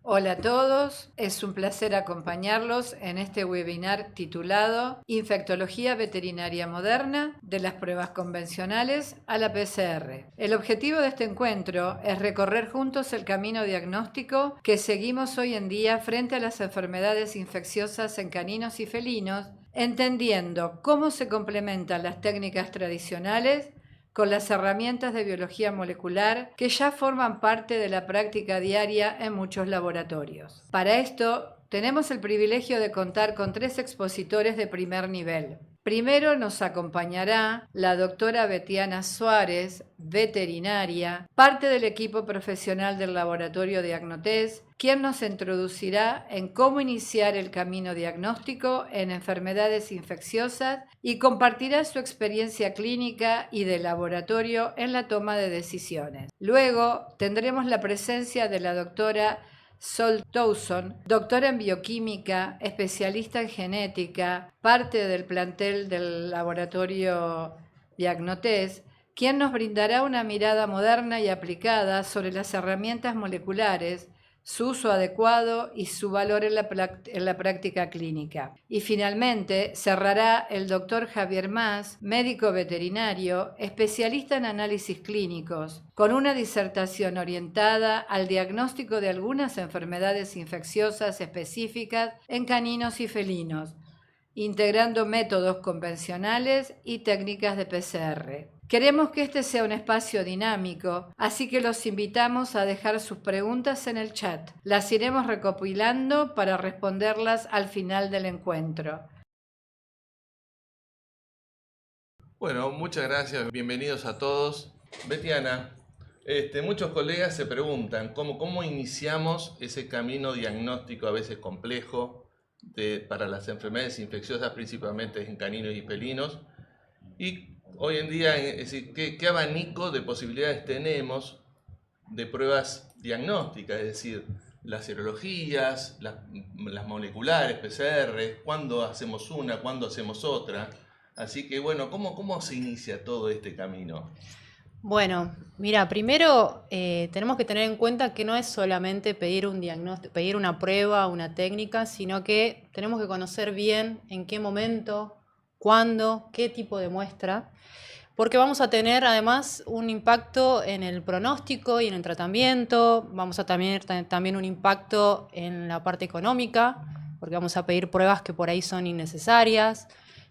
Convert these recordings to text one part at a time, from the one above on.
Hola a todos, es un placer acompañarlos en este webinar titulado Infectología Veterinaria Moderna, de las pruebas convencionales a la PCR. El objetivo de este encuentro es recorrer juntos el camino diagnóstico que seguimos hoy en día frente a las enfermedades infecciosas en caninos y felinos, entendiendo cómo se complementan las técnicas tradicionales con las herramientas de biología molecular que ya forman parte de la práctica diaria en muchos laboratorios. Para esto, tenemos el privilegio de contar con 3 expositores de primer nivel. Primero nos acompañará la doctora Betiana Suárez, veterinaria, parte del equipo profesional del laboratorio Diagnotes, quien nos introducirá en cómo iniciar el camino diagnóstico en enfermedades infecciosas y compartirá su experiencia clínica y de laboratorio en la toma de decisiones. Luego tendremos la presencia de la doctora Sol Towson, doctora en bioquímica, especialista en genética, parte del plantel del laboratorio Diagnotes, quien nos brindará una mirada moderna y aplicada sobre las herramientas moleculares, su uso adecuado y su valor en la práctica clínica. Y finalmente cerrará el doctor Javier Mas, médico veterinario, especialista en análisis clínicos, con una disertación orientada al diagnóstico de algunas enfermedades infecciosas específicas en caninos y felinos, integrando métodos convencionales y técnicas de PCR. Queremos que este sea un espacio dinámico, así que los invitamos a dejar sus preguntas en el chat. Las iremos recopilando para responderlas al final del encuentro. Bueno, muchas gracias, bienvenidos a todos. Betiana, muchos colegas se preguntan cómo iniciamos ese camino diagnóstico a veces complejo para las enfermedades infecciosas, principalmente en caninos y felinos. Y hoy en día, es decir, ¿qué abanico de posibilidades tenemos de pruebas diagnósticas? Es decir, las serologías, las moleculares, PCR, cuándo hacemos una, cuándo hacemos otra. Así que bueno, ¿cómo se inicia todo este camino? Bueno, mira, primero tenemos que tener en cuenta que no es solamente pedir un diagnóstico, pedir una prueba, una técnica, sino que tenemos que conocer bien en qué momento, cuándo, qué tipo de muestra, porque vamos a tener además un impacto en el pronóstico y en el tratamiento, vamos a tener también un impacto en la parte económica, porque vamos a pedir pruebas que por ahí son innecesarias.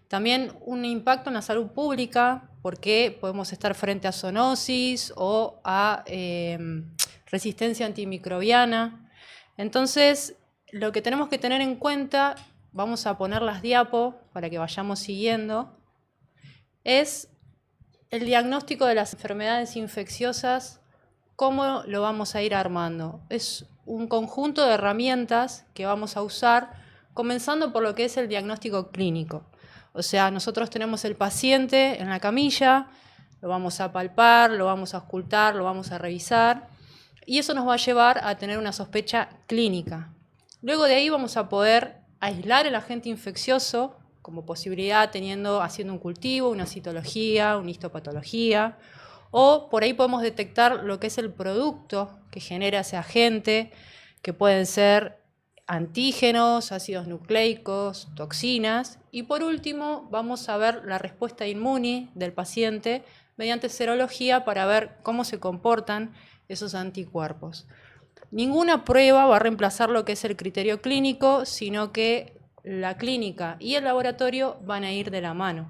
También un impacto en la salud pública, porque podemos estar frente a zoonosis o a resistencia antimicrobiana. Entonces, lo que tenemos que tener en cuenta, vamos a poner las diapos para que vayamos siguiendo, es el diagnóstico de las enfermedades infecciosas, cómo lo vamos a ir armando. Es un conjunto de herramientas que vamos a usar, comenzando por lo que es el diagnóstico clínico. O sea, nosotros tenemos el paciente en la camilla, lo vamos a palpar, lo vamos a auscultar, lo vamos a revisar, y eso nos va a llevar a tener una sospecha clínica. Luego de ahí vamos a poder aislar el agente infeccioso como posibilidad haciendo un cultivo, una citología, una histopatología, o por ahí podemos detectar lo que es el producto que genera ese agente, que pueden ser antígenos, ácidos nucleicos, toxinas, y por último vamos a ver la respuesta inmune del paciente mediante serología para ver cómo se comportan esos anticuerpos. Ninguna prueba va a reemplazar lo que es el criterio clínico, sino que la clínica y el laboratorio van a ir de la mano.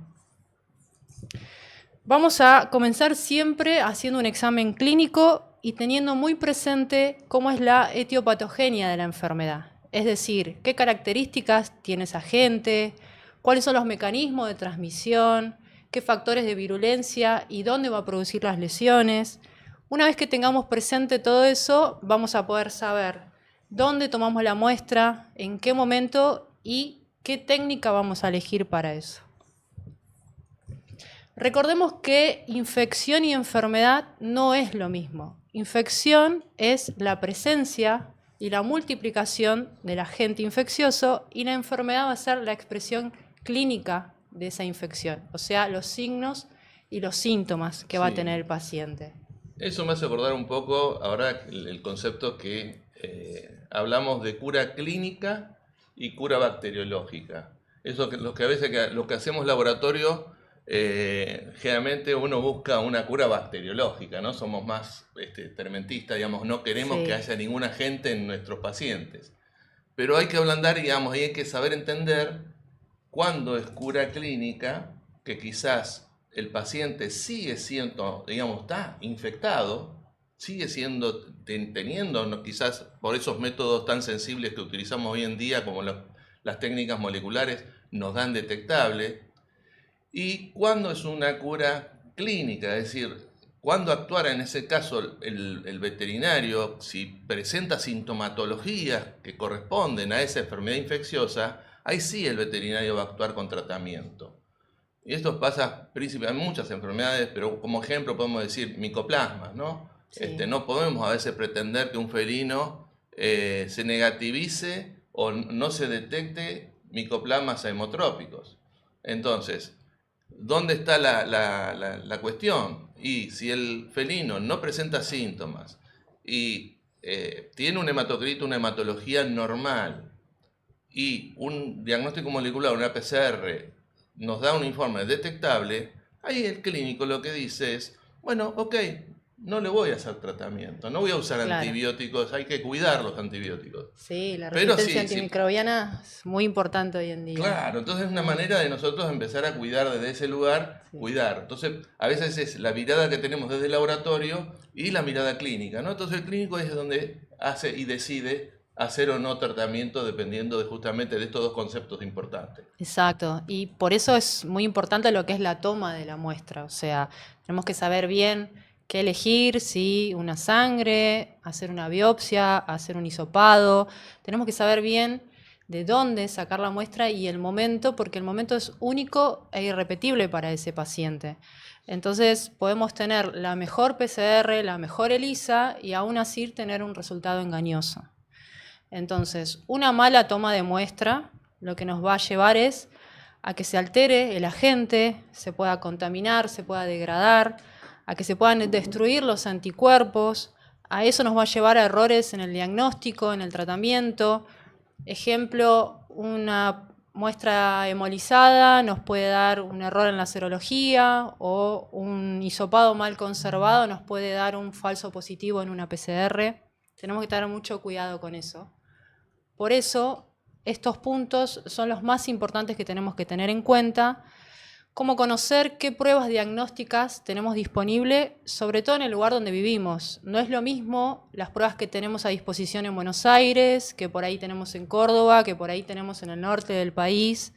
Vamos a comenzar siempre haciendo un examen clínico y teniendo muy presente cómo es la etiopatogenia de la enfermedad. Es decir, qué características tiene ese agente, cuáles son los mecanismos de transmisión, qué factores de virulencia y dónde va a producir las lesiones. Una vez que tengamos presente todo eso, vamos a poder saber dónde tomamos la muestra, en qué momento y qué técnica vamos a elegir para eso. Recordemos que infección y enfermedad no es lo mismo. Infección es la presencia y la multiplicación del agente infeccioso, y la enfermedad va a ser la expresión clínica de esa infección, o sea, los signos y los síntomas que va a tener el paciente. Eso me hace acordar un poco ahora el concepto que hablamos de cura clínica y cura bacteriológica. Eso que a veces lo que hacemos laboratorio, generalmente uno busca una cura bacteriológica, ¿no? Somos más termentistas, digamos, no queremos que haya ningún agente en nuestros pacientes. Pero hay que ablandar, digamos, y hay que saber entender cuándo es cura clínica, que quizás el paciente sigue siendo, digamos, está infectado, sigue siendo, teniendo, quizás por esos métodos tan sensibles que utilizamos hoy en día, como las técnicas moleculares, nos dan detectable. Y cuándo es una cura clínica, es decir, cuándo actuar en ese caso el veterinario, si presenta sintomatologías que corresponden a esa enfermedad infecciosa, ahí sí el veterinario va a actuar con tratamiento. Y esto pasa principalmente en muchas enfermedades, pero como ejemplo podemos decir micoplasmas, ¿no? Sí. No podemos a veces pretender que un felino se negativice o no se detecte micoplasmas hemotrópicos. Entonces, ¿dónde está la cuestión? Y si el felino no presenta síntomas y tiene un hematocrito, una hematología normal, y un diagnóstico molecular, una PCR, nos da un informe detectable, ahí el clínico lo que dice es, bueno, ok, no le voy a hacer tratamiento, no voy a usar antibióticos, hay que cuidar los antibióticos. Sí, la Pero resistencia sí, antimicrobiana es muy importante hoy en día. Claro, entonces es una manera de nosotros empezar a cuidar desde ese lugar, cuidar. Entonces, a veces es la mirada que tenemos desde el laboratorio y la mirada clínica, ¿no? Entonces el clínico es donde hace y decide hacer o no tratamiento dependiendo justamente de estos dos conceptos importantes. Exacto, y por eso es muy importante lo que es la toma de la muestra, o sea, tenemos que saber bien qué elegir, si una sangre, hacer una biopsia, hacer un hisopado, tenemos que saber bien de dónde sacar la muestra y el momento, porque el momento es único e irrepetible para ese paciente. Entonces podemos tener la mejor PCR, la mejor ELISA y aún así tener un resultado engañoso. Entonces, una mala toma de muestra lo que nos va a llevar es a que se altere el agente, se pueda contaminar, se pueda degradar, a que se puedan destruir los anticuerpos. A eso nos va a llevar a errores en el diagnóstico, en el tratamiento. Ejemplo, una muestra hemolizada nos puede dar un error en la serología o un hisopado mal conservado nos puede dar un falso positivo en una PCR. Tenemos que tener mucho cuidado con eso. Por eso, estos puntos son los más importantes que tenemos que tener en cuenta. Cómo conocer qué pruebas diagnósticas tenemos disponible, sobre todo en el lugar donde vivimos. No es lo mismo las pruebas que tenemos a disposición en Buenos Aires, que por ahí tenemos en Córdoba, que por ahí tenemos en el norte del país.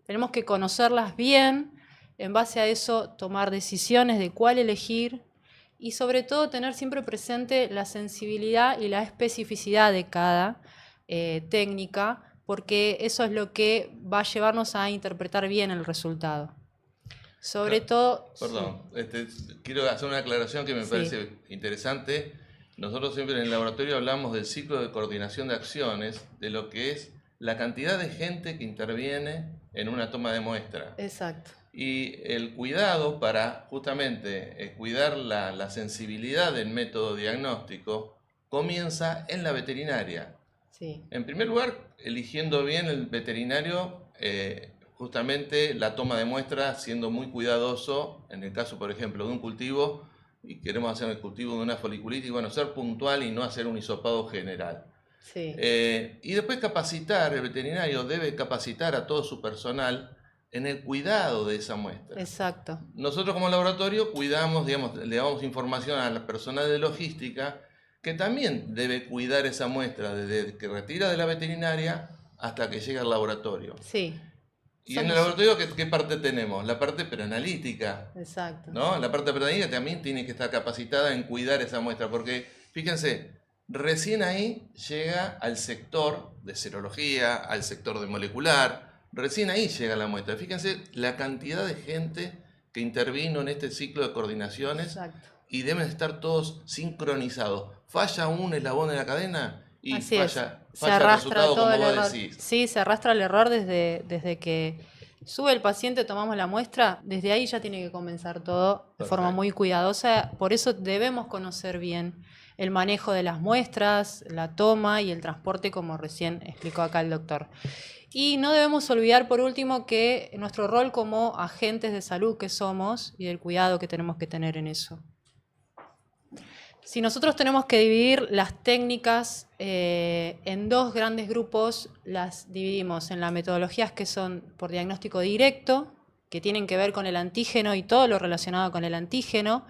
Tenemos que conocerlas bien, en base a eso tomar decisiones de cuál elegir y sobre todo tener siempre presente la sensibilidad y la especificidad de cada técnica, porque eso es lo que va a llevarnos a interpretar bien el resultado. Sobre todo... Perdón, quiero hacer una aclaración que me parece interesante. Nosotros siempre en el laboratorio hablamos del ciclo de coordinación de acciones, de lo que es la cantidad de gente que interviene en una toma de muestra. Exacto. Y el cuidado para justamente cuidar la sensibilidad del método diagnóstico comienza en la veterinaria. Sí. En primer lugar, eligiendo bien el veterinario, justamente la toma de muestra, siendo muy cuidadoso, en el caso, por ejemplo, de un cultivo, y queremos hacer el cultivo de una foliculitis, bueno, ser puntual y no hacer un hisopado general. Sí. Y después capacitar, el veterinario debe capacitar a todo su personal en el cuidado de esa muestra. Exacto. Nosotros como laboratorio cuidamos, digamos, le damos información a la personal de logística que también debe cuidar esa muestra desde que retira de la veterinaria hasta que llega al laboratorio. Sí. Y en el laboratorio, ¿qué parte tenemos? La parte preanalítica. Exacto. ¿No? La parte preanalítica también tiene que estar capacitada en cuidar esa muestra, porque fíjense, recién ahí llega al sector de serología, al sector de molecular, recién ahí llega la muestra. Fíjense la cantidad de gente que intervino en este ciclo de coordinaciones. Exacto. Y deben estar todos sincronizados. Falla un eslabón de la cadena y Así falla se el arrastra resultado todo como el vos error. decís. Sí, se arrastra el error desde que sube el paciente, tomamos la muestra, desde ahí ya tiene que comenzar todo de forma muy cuidadosa. Por eso debemos conocer bien el manejo de las muestras, la toma y el transporte, como recién explicó acá el doctor. Y no debemos olvidar, por último, que nuestro rol como agentes de salud que somos y del cuidado que tenemos que tener en eso. Si nosotros tenemos que dividir las técnicas en dos grandes grupos, las dividimos en las metodologías que son por diagnóstico directo, que tienen que ver con el antígeno y todo lo relacionado con el antígeno.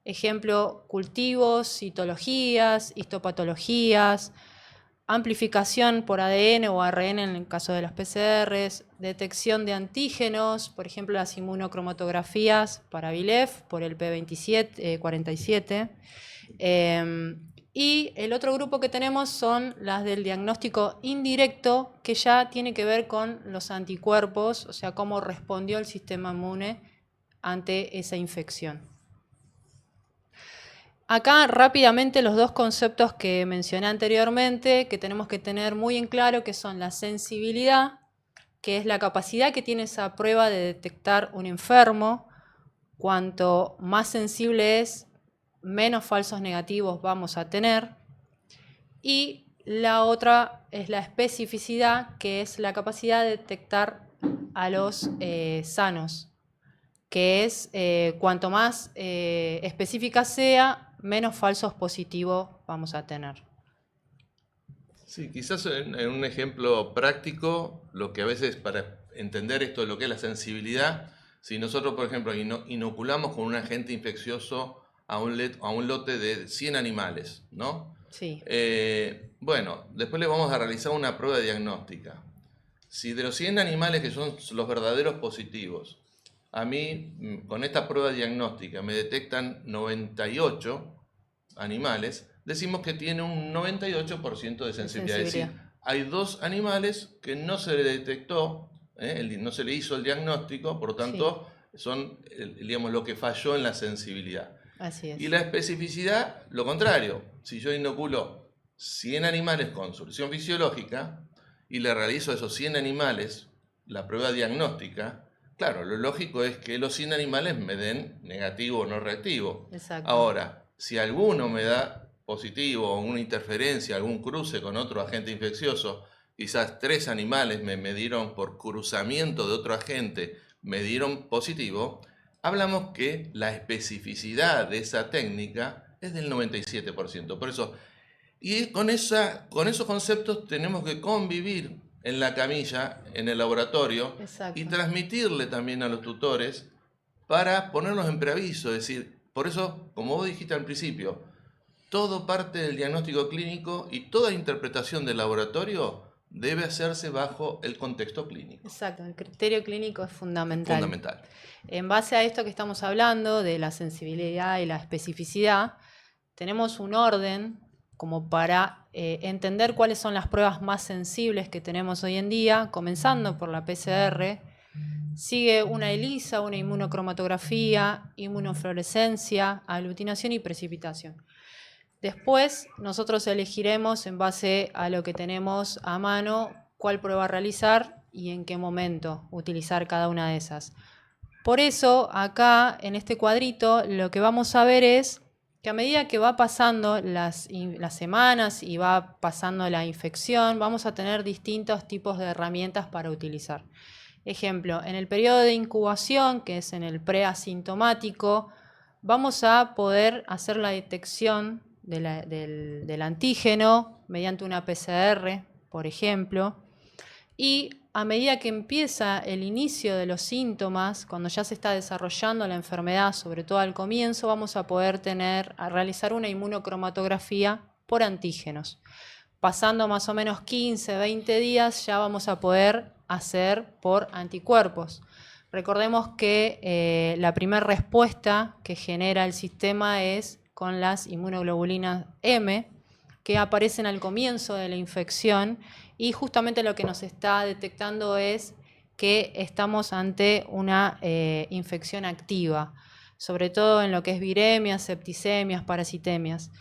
Ejemplo, cultivos, citologías, histopatologías, amplificación por ADN o ARN en el caso de las PCRs, detección de antígenos, por ejemplo las inmunocromatografías para VILEF por el P47. Y el otro grupo que tenemos son las del diagnóstico indirecto, que ya tiene que ver con los anticuerpos, o sea, cómo respondió el sistema inmune ante esa infección. Acá rápidamente los dos conceptos que mencioné anteriormente, que tenemos que tener muy en claro, que son la sensibilidad, que es la capacidad que tiene esa prueba de detectar un enfermo. Cuanto más sensible es, menos falsos negativos vamos a tener. Y la otra es la especificidad, que es la capacidad de detectar a los sanos, que es cuanto más específica sea, menos falsos positivos vamos a tener. Sí, quizás en un ejemplo práctico, lo que a veces para entender esto de lo que es la sensibilidad, si nosotros, por ejemplo, inoculamos con un agente infeccioso a un lote de 100 animales, ¿no? Sí. Bueno, después le vamos a realizar una prueba diagnóstica. Si de los 100 animales que son los verdaderos positivos, a mí con esta prueba diagnóstica me detectan 98 animales, decimos que tiene un 98% de sensibilidad. Es decir, hay 2 animales que no se le detectó, no se le hizo el diagnóstico, por lo tanto, sí, son, digamos, lo que falló en la sensibilidad. Así es. Y la especificidad, lo contrario. Si yo inoculo 100 animales con solución fisiológica y le realizo a esos 100 animales la prueba diagnóstica, claro, lo lógico es que los 100 animales me den negativo o no reactivo. Exacto. Ahora, si alguno me da positivo o una interferencia, algún cruce con otro agente infeccioso, quizás 3 animales me dieron por cruzamiento de otro agente, me dieron positivo, hablamos que la especificidad de esa técnica es del 97%. Por eso, y con esos conceptos tenemos que convivir en la camilla, en el laboratorio, exacto, y transmitirle también a los tutores para ponerlos en preaviso. Es decir, por eso, como vos dijiste al principio, todo parte del diagnóstico clínico y toda interpretación del laboratorio debe hacerse bajo el contexto clínico. Exacto, el criterio clínico es fundamental. Fundamental. En base a esto que estamos hablando, de la sensibilidad y la especificidad, tenemos un orden como para entender cuáles son las pruebas más sensibles que tenemos hoy en día, comenzando por la PCR. Sigue una ELISA, una inmunocromatografía, inmunofluorescencia, aglutinación y precipitación. Después nosotros elegiremos en base a lo que tenemos a mano cuál prueba realizar y en qué momento utilizar cada una de esas. Por eso acá en este cuadrito lo que vamos a ver es que a medida que va pasando las semanas y va pasando la infección, vamos a tener distintos tipos de herramientas para utilizar. Ejemplo, en el periodo de incubación, que es en el preasintomático, vamos a poder hacer la detección del antígeno mediante una PCR, por ejemplo, y a medida que empieza el inicio de los síntomas, cuando ya se está desarrollando la enfermedad, sobre todo al comienzo, vamos a poder realizar una inmunocromatografía por antígenos. Pasando más o menos 15, 20 días ya vamos a poder hacer por anticuerpos. Recordemos que la primera respuesta que genera el sistema es con las inmunoglobulinas M, que aparecen al comienzo de la infección, y justamente lo que nos está detectando es que estamos ante una infección activa, sobre todo en lo que es viremias, septicemias, parasitemias.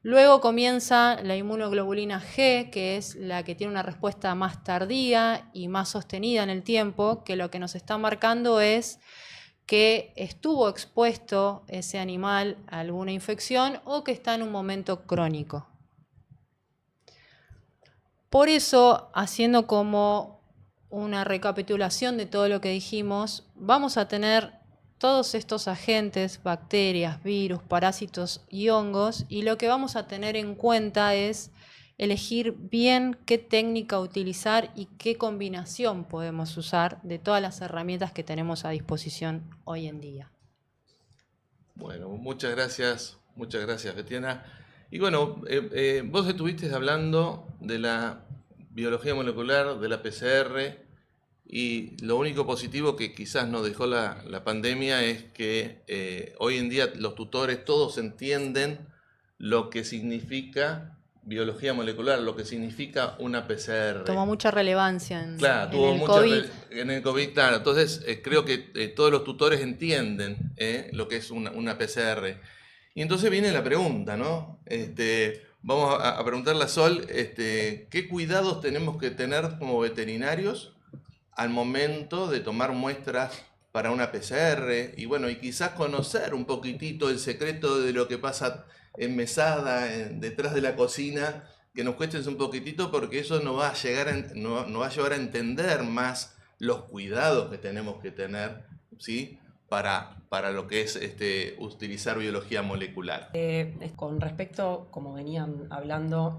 Luego comienza la inmunoglobulina G, que es la que tiene una respuesta más tardía y más sostenida en el tiempo, que lo que nos está marcando es que estuvo expuesto ese animal a alguna infección o que está en un momento crónico. Por eso, haciendo como una recapitulación de todo lo que dijimos, vamos a tener todos estos agentes, bacterias, virus, parásitos y hongos, y lo que vamos a tener en cuenta es elegir bien qué técnica utilizar y qué combinación podemos usar de todas las herramientas que tenemos a disposición hoy en día. Bueno, muchas gracias, Betiana. Y bueno, vos estuviste hablando de la biología molecular, de la PCR, y lo único positivo que quizás nos dejó la pandemia es que hoy en día los tutores todos entienden lo que significa biología molecular, lo que significa una PCR. Tomó mucha relevancia Claro, en el COVID. En el COVID, claro. Entonces, creo que todos los tutores entienden lo que es una PCR. Y entonces viene la pregunta, ¿no? Vamos a preguntarle a Sol, ¿qué cuidados tenemos que tener como veterinarios al momento de tomar muestras para una PCR? Y bueno, y quizás conocer un poquitito el secreto de lo que pasa en mesada, detrás de la cocina, que nos cuestes un poquitito, porque eso nos va a llevar a entender más los cuidados que tenemos que tener, ¿sí? Para lo que es utilizar biología molecular. Con respecto, como venían hablando,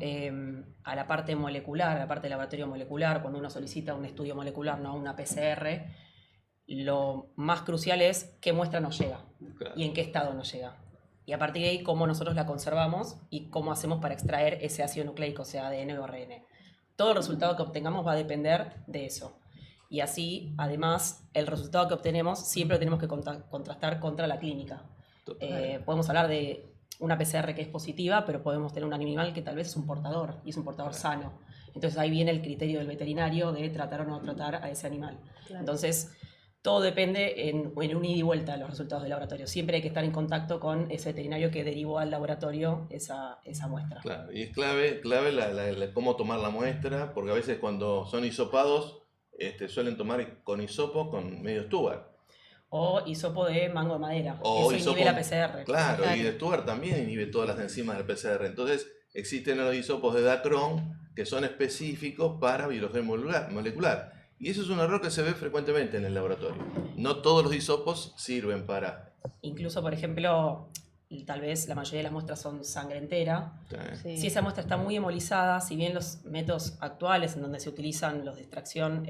a la parte molecular, a la parte de laboratorio molecular, cuando uno solicita un estudio molecular, no una PCR, lo más crucial es qué muestra nos llega, claro, y en qué estado nos llega. Y a partir de ahí, cómo nosotros la conservamos y cómo hacemos para extraer ese ácido nucleico, sea ADN o ARN. Todo el resultado que obtengamos va a depender de eso. Y así, además, el resultado que obtenemos siempre lo tenemos que contrastar contra la clínica. Podemos hablar de una PCR que es positiva, pero podemos tener un animal que tal vez es un portador, y es un portador sano. Entonces ahí viene el criterio del veterinario de tratar o no tratar a ese animal. Claro. Entonces, todo depende en un ida y vuelta de los resultados del laboratorio. Siempre hay que estar en contacto con ese veterinario que derivó al laboratorio esa muestra. Claro, y es clave cómo tomar la muestra, porque a veces cuando son hisopados, suelen tomar con hisopo con medio Stuart. O hisopo de mango de madera. O eso inhibe la PCR. Claro, y el Stuart también inhibe todas las enzimas del PCR. Entonces, existen los hisopos de Dacron que son específicos para biología molecular. Y eso es un error que se ve frecuentemente en el laboratorio. No todos los hisopos sirven para... Incluso, por ejemplo, tal vez la mayoría de las muestras son sangre entera. Sí. Si esa muestra está muy hemolizada, si bien los métodos actuales en donde se utilizan los de extracción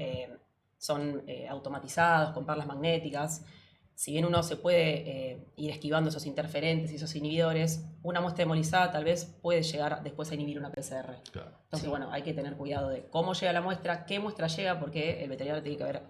son automatizados, con perlas magnéticas, si bien uno se puede ir esquivando esos interferentes y esos inhibidores, una muestra hemolizada tal vez puede llegar después a inhibir una PCR. Claro. Entonces, bueno, hay que tener cuidado de cómo llega la muestra, qué muestra llega, porque el veterinario tiene que haber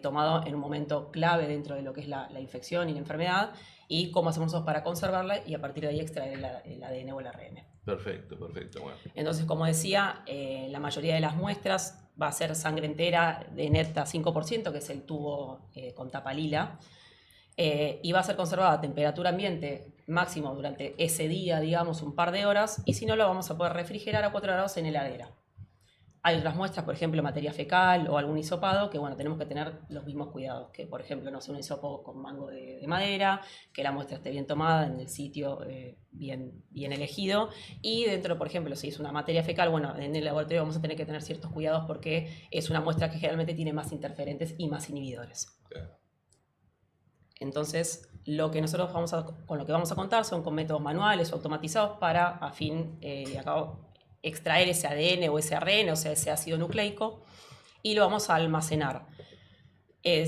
tomado en un momento clave dentro de lo que es la infección y la enfermedad, y cómo hacemos nosotros para conservarla y a partir de ahí extraer el ADN o el ARN. Perfecto. Bueno. Entonces, como decía, la mayoría de las muestras va a ser sangre entera de neta 5%, que es el tubo con tapa lila, y va a ser conservada a temperatura ambiente máximo durante ese día, digamos, un par de horas, y si no, lo vamos a poder refrigerar a 4 grados en heladera. Hay otras muestras, por ejemplo, materia fecal o algún hisopado, que bueno, tenemos que tener los mismos cuidados, que por ejemplo no sea un hisopo con mango de madera, que la muestra esté bien tomada en el sitio bien elegido, y dentro, por ejemplo, si es una materia fecal, bueno, en el laboratorio vamos a tener que tener ciertos cuidados porque es una muestra que generalmente tiene más interferentes y más inhibidores. Okay. Entonces, lo que nosotros con lo que vamos a contar son con métodos manuales o automatizados para, a fin de cabo, extraer ese ADN o ese ARN, o sea, ese ácido nucleico, y lo vamos a almacenar.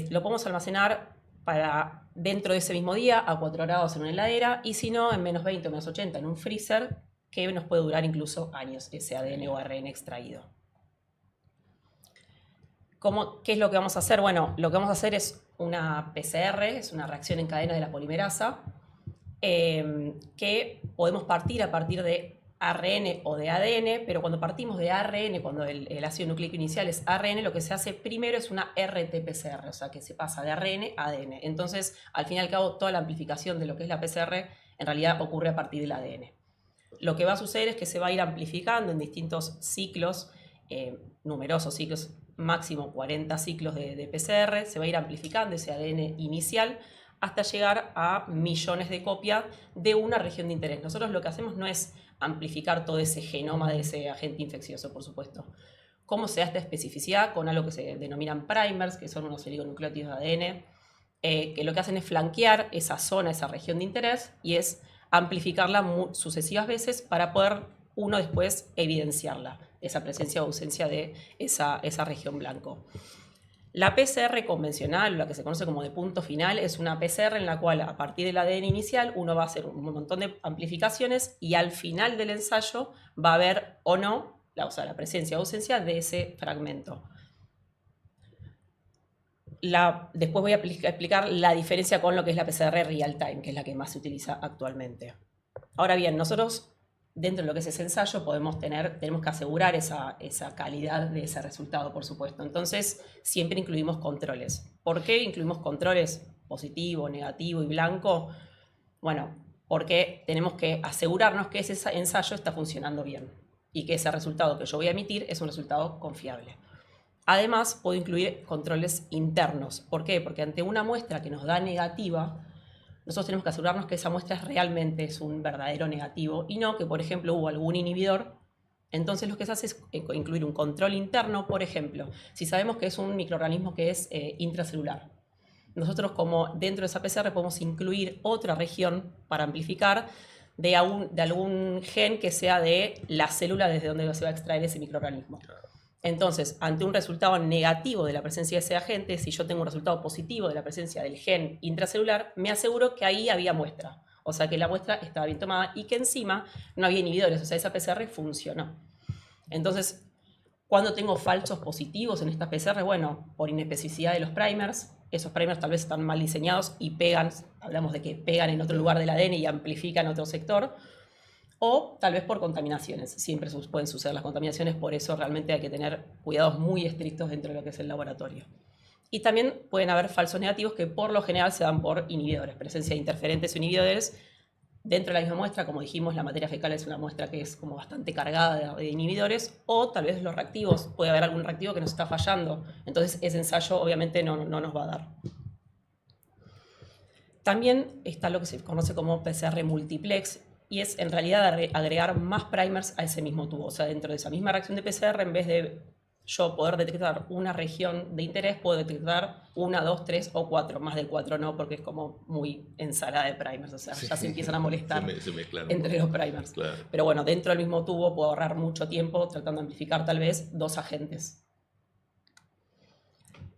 Lo podemos almacenar para dentro de ese mismo día a 4 grados en una heladera, y si no, en menos 20 o menos 80 en un freezer, que nos puede durar incluso años ese ADN o ARN extraído. ¿Qué es lo que vamos a hacer? Bueno, lo que vamos a hacer es una PCR, es una reacción en cadena de la polimerasa, que podemos partir a partir de ARN o de ADN, pero cuando partimos de ARN, cuando el ácido nucleico inicial es ARN, lo que se hace primero es una RT-PCR, o sea que se pasa de ARN a ADN. Entonces, al fin y al cabo, toda la amplificación de lo que es la PCR en realidad ocurre a partir del ADN. Lo que va a suceder es que se va a ir amplificando en distintos ciclos, numerosos ciclos, máximo 40 ciclos de PCR, se va a ir amplificando ese ADN inicial hasta llegar a millones de copias de una región de interés. Nosotros lo que hacemos no es amplificar todo ese genoma de ese agente infeccioso, por supuesto. ¿Cómo se da esta especificidad? Con algo que se denominan primers, que son unos oligonucleótidos de ADN, que lo que hacen es flanquear esa zona, esa región de interés, y es amplificarla sucesivas veces para poder uno después evidenciarla, esa presencia o ausencia de esa región blanco. La PCR convencional, la que se conoce como de punto final, es una PCR en la cual a partir del ADN inicial uno va a hacer un montón de amplificaciones y al final del ensayo va a haber o no la presencia o ausencia de ese fragmento. Después voy a explicar la diferencia con lo que es la PCR real time, que es la que más se utiliza actualmente. Ahora bien, nosotros dentro de lo que es ese ensayo tenemos que asegurar esa calidad de ese resultado, por supuesto. Entonces, siempre incluimos controles. ¿Por qué incluimos controles positivo, negativo y blanco? Bueno, porque tenemos que asegurarnos que ese ensayo está funcionando bien y que ese resultado que yo voy a emitir es un resultado confiable. Además, puedo incluir controles internos. ¿Por qué? Porque ante una muestra que nos da negativa, nosotros tenemos que asegurarnos que esa muestra realmente es un verdadero negativo y no que, por ejemplo, hubo algún inhibidor. Entonces, lo que se hace es incluir un control interno. Por ejemplo, si sabemos que es un microorganismo que es intracelular, nosotros como dentro de esa PCR podemos incluir otra región para amplificar de algún gen que sea de la célula desde donde se va a extraer ese microorganismo. Entonces, ante un resultado negativo de la presencia de ese agente, si yo tengo un resultado positivo de la presencia del gen intracelular, me aseguro que ahí había muestra. O sea, que la muestra estaba bien tomada y que encima no había inhibidores. O sea, esa PCR funcionó. Entonces, cuando tengo falsos positivos en esta PCR, bueno, por inespecificidad de los primers, esos primers tal vez están mal diseñados y pegan, hablamos de que pegan en otro lugar del ADN y amplifican otro sector, o tal vez por contaminaciones. Siempre pueden suceder las contaminaciones, por eso realmente hay que tener cuidados muy estrictos dentro de lo que es el laboratorio. Y también pueden haber falsos negativos que por lo general se dan por inhibidores, presencia de interferentes o inhibidores. Dentro de la misma muestra, como dijimos, la materia fecal es una muestra que es como bastante cargada de inhibidores, o tal vez los reactivos, puede haber algún reactivo que nos está fallando. Entonces ese ensayo obviamente no nos va a dar. También está lo que se conoce como PCR multiplex, y es en realidad agregar más primers a ese mismo tubo. O sea, dentro de esa misma reacción de PCR, en vez de yo poder detectar una región de interés, puedo detectar 1, 2, 3 o 4. Más de 4 no, porque es como muy ensalada de primers. O sea, ya se empiezan a molestar entre los primers. Claro. Pero bueno, dentro del mismo tubo puedo ahorrar mucho tiempo tratando de amplificar tal vez 2 agentes.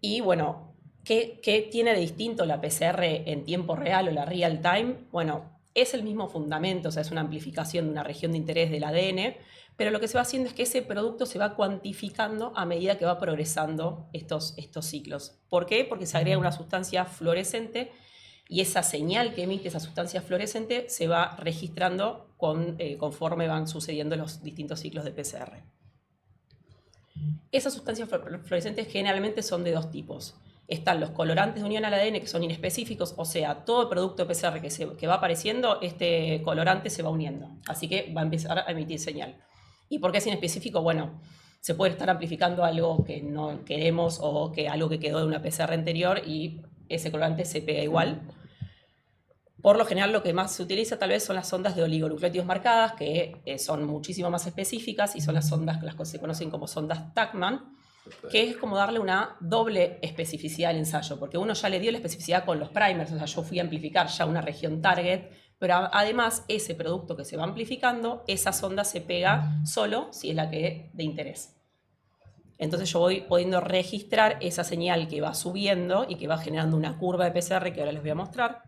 Y bueno, ¿qué tiene de distinto la PCR en tiempo real o la real time? Bueno, es el mismo fundamento, o sea, es una amplificación de una región de interés del ADN, pero lo que se va haciendo es que ese producto se va cuantificando a medida que va progresando estos ciclos. ¿Por qué? Porque se agrega una sustancia fluorescente y esa señal que emite esa sustancia fluorescente se va registrando conforme van sucediendo los distintos ciclos de PCR. Esas sustancias fluorescentes generalmente son de 2 tipos. Están los colorantes de unión al ADN que son inespecíficos, o sea, todo producto PCR que va apareciendo, este colorante se va uniendo. Así que va a empezar a emitir señal. ¿Y por qué es inespecífico? Bueno, se puede estar amplificando algo que no queremos o algo que quedó de una PCR anterior y ese colorante se pega igual. Por lo general, lo que más se utiliza tal vez son las sondas de oligonucleótidos marcadas, que son muchísimo más específicas y son las sondas las que se conocen como sondas Tachman, que es como darle una doble especificidad al ensayo, porque uno ya le dio la especificidad con los primers, o sea, yo fui a amplificar ya una región target, pero además ese producto que se va amplificando, esa sonda se pega solo si es la que de interés. Entonces yo voy pudiendo registrar esa señal que va subiendo y que va generando una curva de PCR que ahora les voy a mostrar.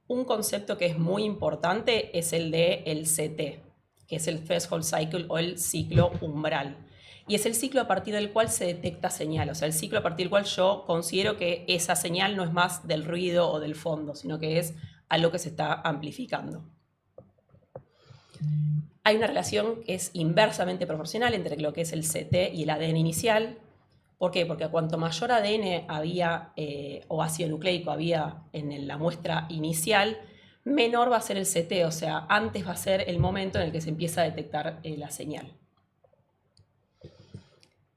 Un concepto que es muy importante es el de el CT, que es el Threshold Cycle o el ciclo umbral. Y es el ciclo a partir del cual se detecta señal, o sea, el ciclo a partir del cual yo considero que esa señal no es más del ruido o del fondo, sino que es algo que se está amplificando. Hay una relación que es inversamente proporcional entre lo que es el CT y el ADN inicial. ¿Por qué? Porque cuanto mayor ADN había o ácido nucleico había en la muestra inicial, menor va a ser el CT, o sea, antes va a ser el momento en el que se empieza a detectar la señal.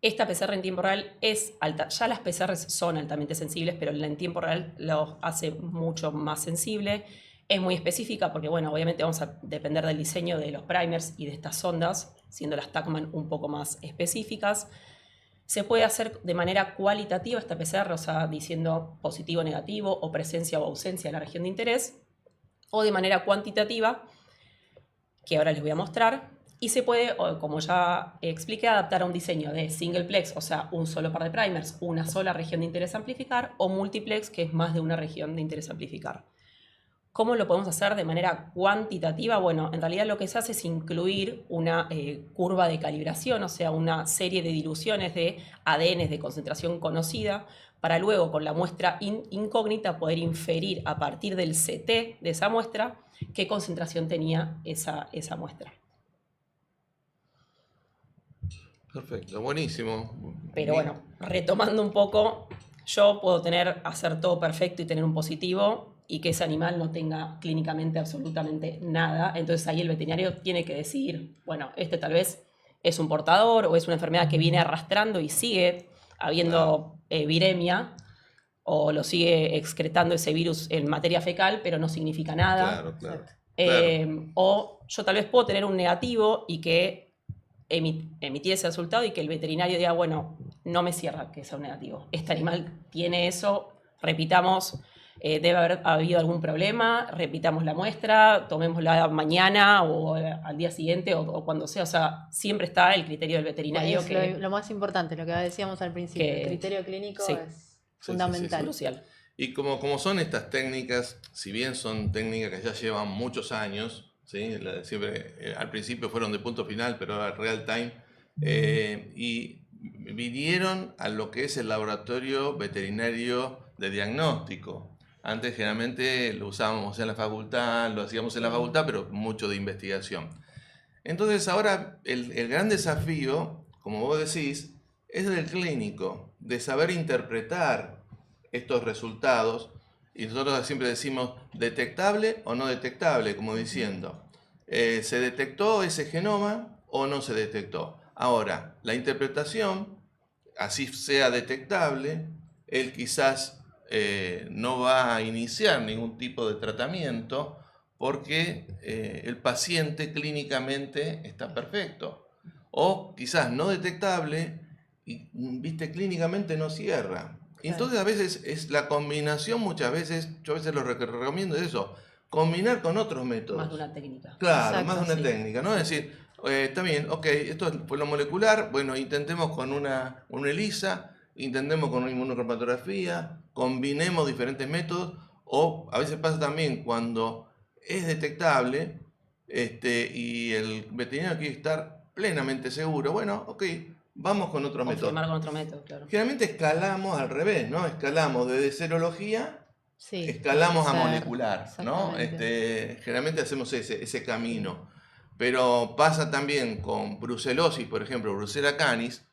Esta PCR en tiempo real es alta. Ya las PCR son altamente sensibles, pero en tiempo real lo hace mucho más sensible. Es muy específica porque, bueno, obviamente vamos a depender del diseño de los primers y de estas sondas, siendo las Tacman un poco más específicas. Se puede hacer de manera cualitativa esta PCR, o sea, diciendo positivo, negativo, o presencia o ausencia en la región de interés, o de manera cuantitativa, que ahora les voy a mostrar. Y se puede, como ya expliqué, adaptar a un diseño de singleplex, o sea, un solo par de primers, una sola región de interés a amplificar, o multiplex, que es más de una región de interés a amplificar. ¿Cómo lo podemos hacer de manera cuantitativa? Bueno, en realidad lo que se hace es incluir una curva de calibración, o sea, una serie de diluciones de ADN de concentración conocida, para luego con la muestra incógnita poder inferir a partir del CT de esa muestra qué concentración tenía esa muestra. Perfecto, buenísimo. Pero bueno, retomando un poco, yo puedo hacer todo perfecto y tener un positivo y que ese animal no tenga clínicamente absolutamente nada. Entonces ahí el veterinario tiene que decidir, bueno, este tal vez es un portador o es una enfermedad que viene arrastrando y sigue habiendo viremia, o lo sigue excretando ese virus en materia fecal, pero no significa nada. Claro. O yo tal vez puedo tener un negativo y que emitir ese resultado y que el veterinario diga, bueno, no me cierra que sea un negativo. Este animal tiene eso, repitamos, debe haber habido algún problema, repitamos la muestra, tomémosla mañana o al día siguiente o cuando sea. O sea, siempre está el criterio del veterinario. Es lo más importante, lo que decíamos al principio, el criterio clínico es fundamental. Crucial. Y como son estas técnicas, si bien son técnicas que ya llevan muchos años, ¿sí? Siempre, al principio fueron de punto final, pero ahora real time, y vinieron a lo que es el laboratorio veterinario de diagnóstico. Antes generalmente lo usábamos en la facultad, lo hacíamos en la facultad, pero mucho de investigación. Entonces ahora el gran desafío, como vos decís, es del clínico, de saber interpretar estos resultados. Y nosotros siempre decimos detectable o no detectable, como diciendo, ¿se detectó ese genoma o no se detectó? Ahora, la interpretación, así sea detectable, él quizás no va a iniciar ningún tipo de tratamiento porque el paciente clínicamente está perfecto. O quizás no detectable y, viste, clínicamente no cierra. Entonces a veces es la combinación, yo a veces lo que recomiendo es eso, combinar con otros métodos. Más de una técnica. Claro, Exacto, más de una técnica, ¿no? Es decir, está bien, ok, esto fue lo molecular, bueno, intentemos con una ELISA, intentemos con una inmunocromatografía, combinemos diferentes métodos, o a veces pasa también cuando es detectable y el veterinario quiere estar plenamente seguro, bueno, ok, vamos con otro método. Confirmar con otro método, claro. Generalmente escalamos al revés, ¿no? Escalamos desde serología, escalamos a molecular, ¿no? Generalmente hacemos ese camino. Pero pasa también con brucelosis, por ejemplo, Brucella canis,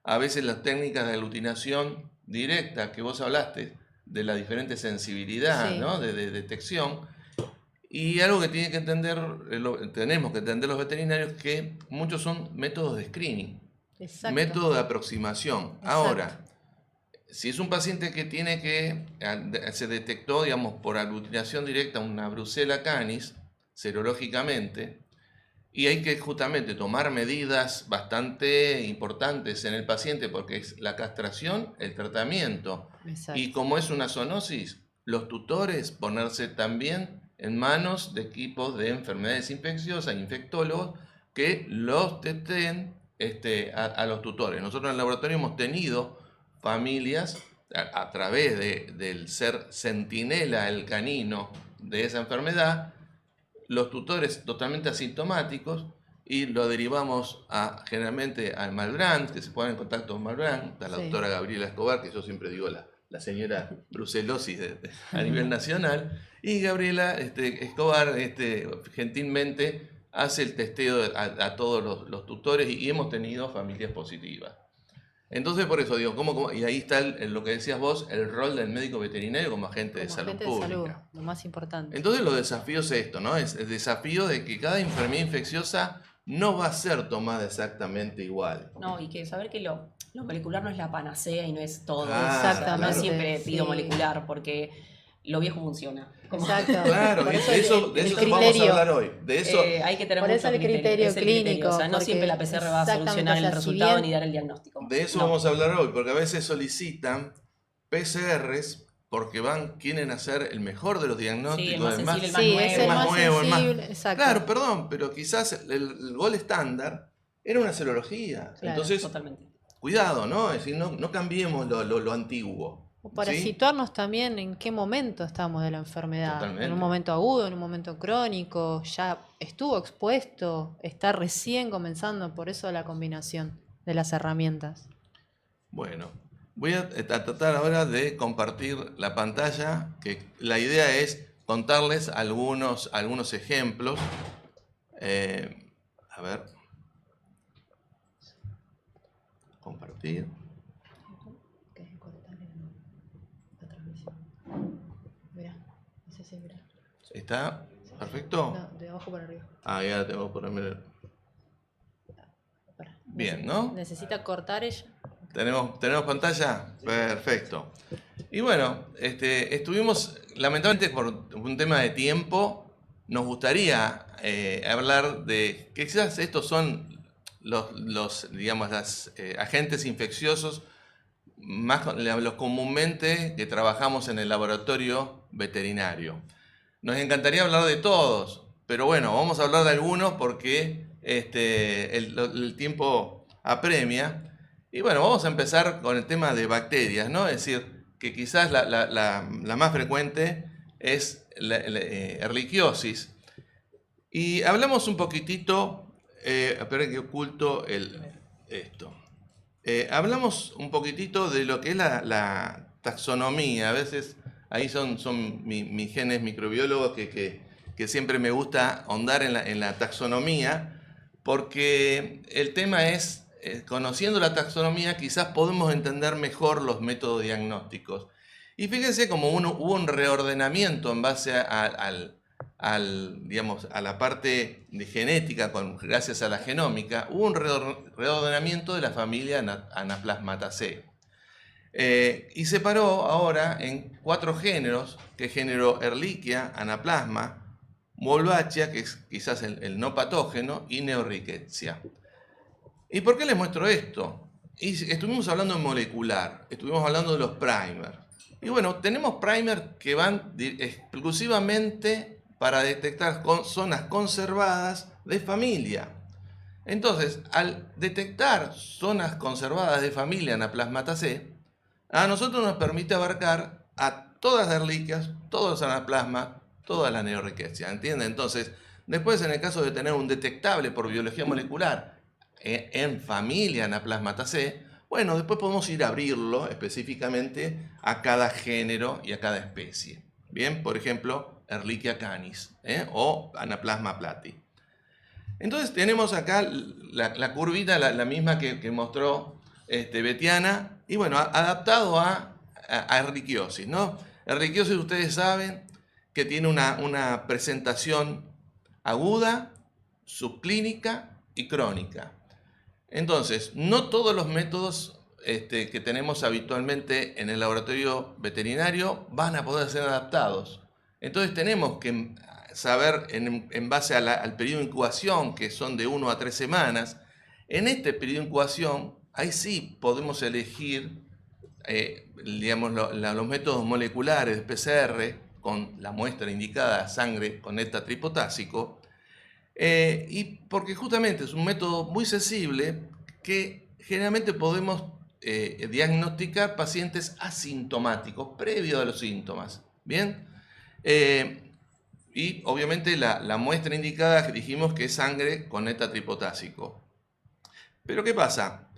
a veces las técnicas de aglutinación directa que vos hablaste, de la diferente sensibilidad, ¿no? de detección. Y algo que tenemos que entender los veterinarios, que muchos son métodos de screening. Exacto. Método de aproximación. Exacto. Ahora, si es un paciente que se detectó, digamos, por aglutinación directa una Brucella canis, serológicamente, y hay que justamente tomar medidas bastante importantes en el paciente porque es la castración, el tratamiento. Exacto. Y como es una zoonosis, los tutores ponerse también en manos de equipos de enfermedades infecciosas, infectólogos, que los teten a los tutores. Nosotros en el laboratorio hemos tenido familias a través del ser centinela, el canino de esa enfermedad, los tutores totalmente asintomáticos, y lo derivamos generalmente al Malbrand, que se pone en contacto con Malbrand, está la doctora Gabriela Escobar, que yo siempre digo la señora brucelosis a nivel nacional, y Gabriela Escobar gentilmente hace el testeo a todos los tutores y hemos tenido familias positivas. Entonces, por eso digo, y ahí está lo que decías vos, el rol del médico veterinario como agente de salud pública. Lo más importante. Entonces, los desafíos es esto, ¿no? Es el desafío de que cada enfermedad infecciosa no va a ser tomada exactamente igual. No, y que saber que lo molecular no es la panacea y no es todo. Exactamente, No siempre pido sí. molecular, porque lo viejo funciona. Exacto. Claro, Por de eso eso el vamos a criterio. hablar hoy. De eso, Hay que tener Por eso mucho el criterio es el clínico, O sea, no porque siempre la PCR va a exactamente, solucionar o sea, el si resultado bien- ni dar el diagnóstico. de eso No. vamos a hablar hoy, porque a veces solicitan PCRs porque quieren hacer el mejor de los diagnósticos, Sí, el más sensible, el más Sí, nuevo. es el más nuevo, el más- sensible, exacto. Claro, perdón, pero quizás el gol estándar era una serología. Claro, Entonces, Totalmente. cuidado, ¿no? Es decir, no cambiemos lo antiguo. O para ¿sí? situarnos también en qué momento estamos de la enfermedad. Totalmente. En un momento agudo, en un momento crónico, ya estuvo expuesto, está recién comenzando, por eso la combinación de las herramientas. Bueno, voy a tratar ahora de compartir la pantalla, que la idea es contarles algunos ejemplos. A ver. Compartir. ¿Está perfecto? No, de abajo para arriba. Ah, ya la tengo por ahí. Bien, ¿no? ¿Necesita cortar ella? ¿Tenemos pantalla? Perfecto. Y bueno, estuvimos, lamentablemente por un tema de tiempo, nos gustaría hablar de que quizás estos son los agentes infecciosos los comúnmente que trabajamos en el laboratorio veterinario. Nos encantaría hablar de todos, pero bueno, vamos a hablar de algunos porque el tiempo apremia. Y bueno, vamos a empezar con el tema de bacterias, ¿no? Es decir, que quizás la más frecuente es la Ehrlichiosis. Y hablamos un poquitito, esperen que oculto esto. Hablamos un poquitito de lo que es la taxonomía. A veces ahí son mis genes microbiólogos que siempre me gusta ahondar en la taxonomía, porque el tema es, conociendo la taxonomía, quizás podemos entender mejor los métodos diagnósticos. Y fíjense como hubo un reordenamiento en base a la parte de genética, gracias a la genómica, hubo un reordenamiento de la familia Anaplasmataceae. Y separó ahora en 4 géneros, que es género Ehrlichia, Anaplasma, Wolbachia, que es quizás el no patógeno, y Neorickettsia. ¿Y por qué les muestro esto? Y estuvimos hablando de molecular, estuvimos hablando de los primers. Y bueno, tenemos primers que van exclusivamente para detectar zonas conservadas de familia. Entonces, al detectar zonas conservadas de familia Anaplasmataceae, a nosotros nos permite abarcar a todas las Ehrlichias, todos los Anaplasma, toda la Neorickettsia, ¿entienden? Entonces, después en el caso de tener un detectable por biología molecular en familia Anaplasmataceae, bueno, después podemos ir a abrirlo específicamente a cada género y a cada especie. Bien, por ejemplo, Ehrlichia canis o Anaplasma plati. Entonces tenemos acá la curvita, la misma que mostró Betiana, y bueno, adaptado a Ehrlichiosis, ¿no? Ehrlichiosis, ustedes saben que tiene una presentación aguda, subclínica y crónica. Entonces, no todos los métodos que tenemos habitualmente en el laboratorio veterinario van a poder ser adaptados. Entonces tenemos que saber, en base al periodo de incubación, que son de 1 a 3 semanas, en este periodo de incubación, ahí sí podemos elegir los métodos moleculares de PCR con la muestra indicada, sangre con netatripotásico, y porque justamente es un método muy sensible que generalmente podemos diagnosticar pacientes asintomáticos previo a los síntomas. ¿Bien? Y obviamente la muestra indicada dijimos que es sangre con netatripotásico. Pero ¿qué pasa?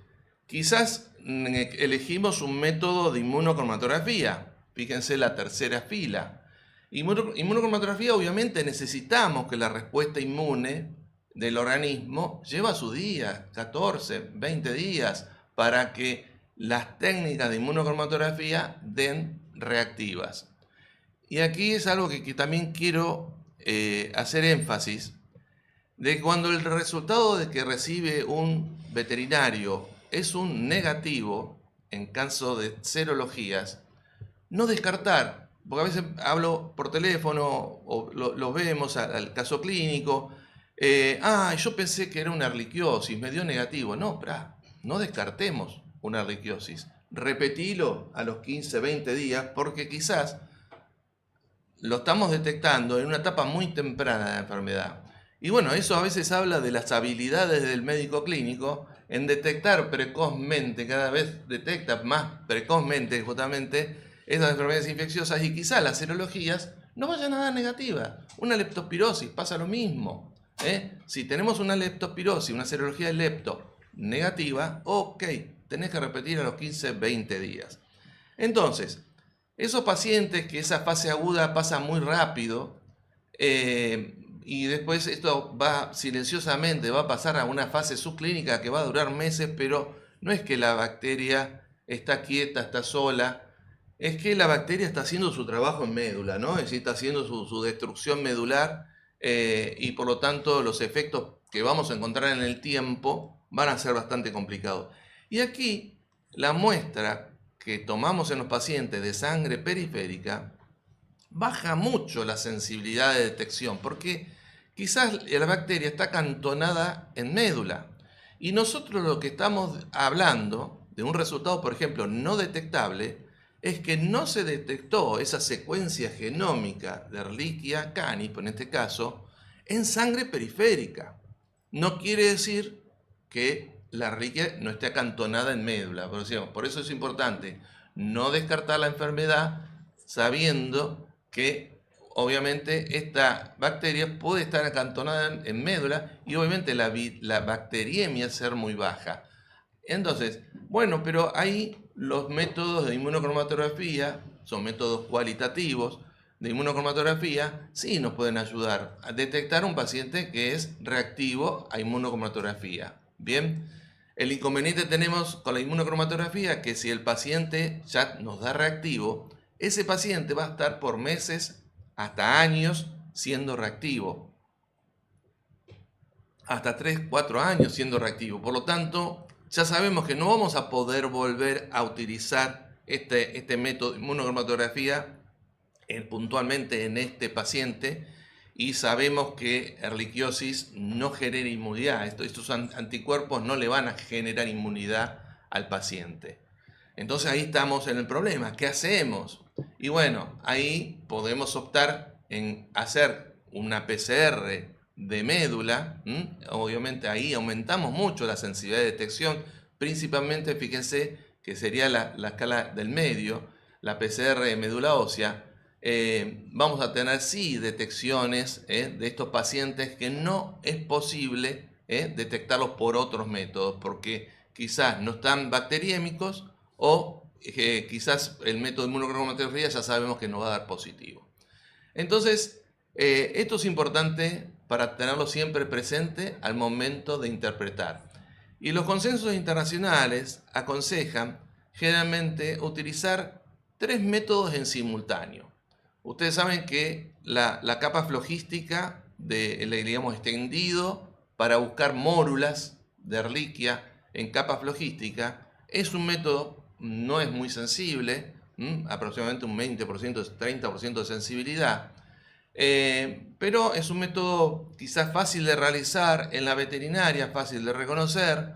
Quizás elegimos un método de inmunocromatografía. Fíjense la tercera fila. Inmunocromatografía, obviamente necesitamos que la respuesta inmune del organismo lleva sus días, 14, 20 días, para que las técnicas de inmunocromatografía den reactivas. Y aquí es algo que también quiero hacer énfasis. de que cuando el resultado de que recibe un veterinario es un negativo, en caso de serologías, no descartar, porque a veces hablo por teléfono o lo vemos al caso clínico, yo pensé que era una erliquiosis, me dio negativo. No, no descartemos una erliquiosis. Repetilo a los 15, 20 días, porque quizás lo estamos detectando en una etapa muy temprana de la enfermedad. Y bueno, eso a veces habla de las habilidades del médico clínico en detectar precozmente, cada vez detecta más precozmente justamente esas enfermedades infecciosas, y quizás las serologías no vayan a dar negativas. Una leptospirosis pasa lo mismo. Si tenemos una leptospirosis, una serología de lepto negativa, ok, tenés que repetir a los 15, 20 días. Entonces, esos pacientes que esa fase aguda pasa muy rápido, y después esto va silenciosamente, va a pasar a una fase subclínica que va a durar meses, pero no es que la bacteria está quieta, está sola, es que la bacteria está haciendo su trabajo en médula, ¿no? Es decir, está haciendo su destrucción medular, y por lo tanto los efectos que vamos a encontrar en el tiempo van a ser bastante complicados. Y aquí la muestra que tomamos en los pacientes de sangre periférica baja mucho la sensibilidad de detección, porque quizás la bacteria está acantonada en médula, y nosotros lo que estamos hablando de un resultado, por ejemplo, no detectable, es que no se detectó esa secuencia genómica de Ehrlichia canis, en este caso, en sangre periférica. No quiere decir que la Ehrlichia no esté acantonada en médula. Por eso es importante no descartar la enfermedad sabiendo que obviamente esta bacteria puede estar acantonada en médula, y obviamente la bacteriemia ser muy baja. Entonces, bueno, pero ahí los métodos de inmunocromatografía son métodos cualitativos de inmunocromatografía, sí nos pueden ayudar a detectar un paciente que es reactivo a inmunocromatografía. Bien, el inconveniente tenemos con la inmunocromatografía que si el paciente ya nos da reactivo, ese paciente va a estar por meses hasta años siendo reactivo. Hasta 3, 4 años siendo reactivo. Por lo tanto, ya sabemos que no vamos a poder volver a utilizar este método de inmunocromatografía puntualmente en este paciente, y sabemos que erliquiosis no genera inmunidad. Estos anticuerpos no le van a generar inmunidad al paciente. Entonces ahí estamos en el problema. ¿Qué hacemos? Y bueno, ahí podemos optar en hacer una PCR de médula. Obviamente ahí aumentamos mucho la sensibilidad de detección, principalmente, fíjense, que sería la escala del medio, la PCR de médula ósea. Vamos a tener sí detecciones de estos pacientes que no es posible detectarlos por otros métodos, porque quizás no están bacteriémicos, o quizás el método de inmunocromatografía ya sabemos que nos va a dar positivo. Entonces, esto es importante para tenerlo siempre presente al momento de interpretar. Y los consensos internacionales aconsejan generalmente utilizar 3 métodos en simultáneo. Ustedes saben que la capa flogística digamos, extendido para buscar mórulas de Ehrlichia en capa flogística es un método, no es muy sensible, aproximadamente un 20%, 30% de sensibilidad, pero es un método quizás fácil de realizar en la veterinaria, fácil de reconocer.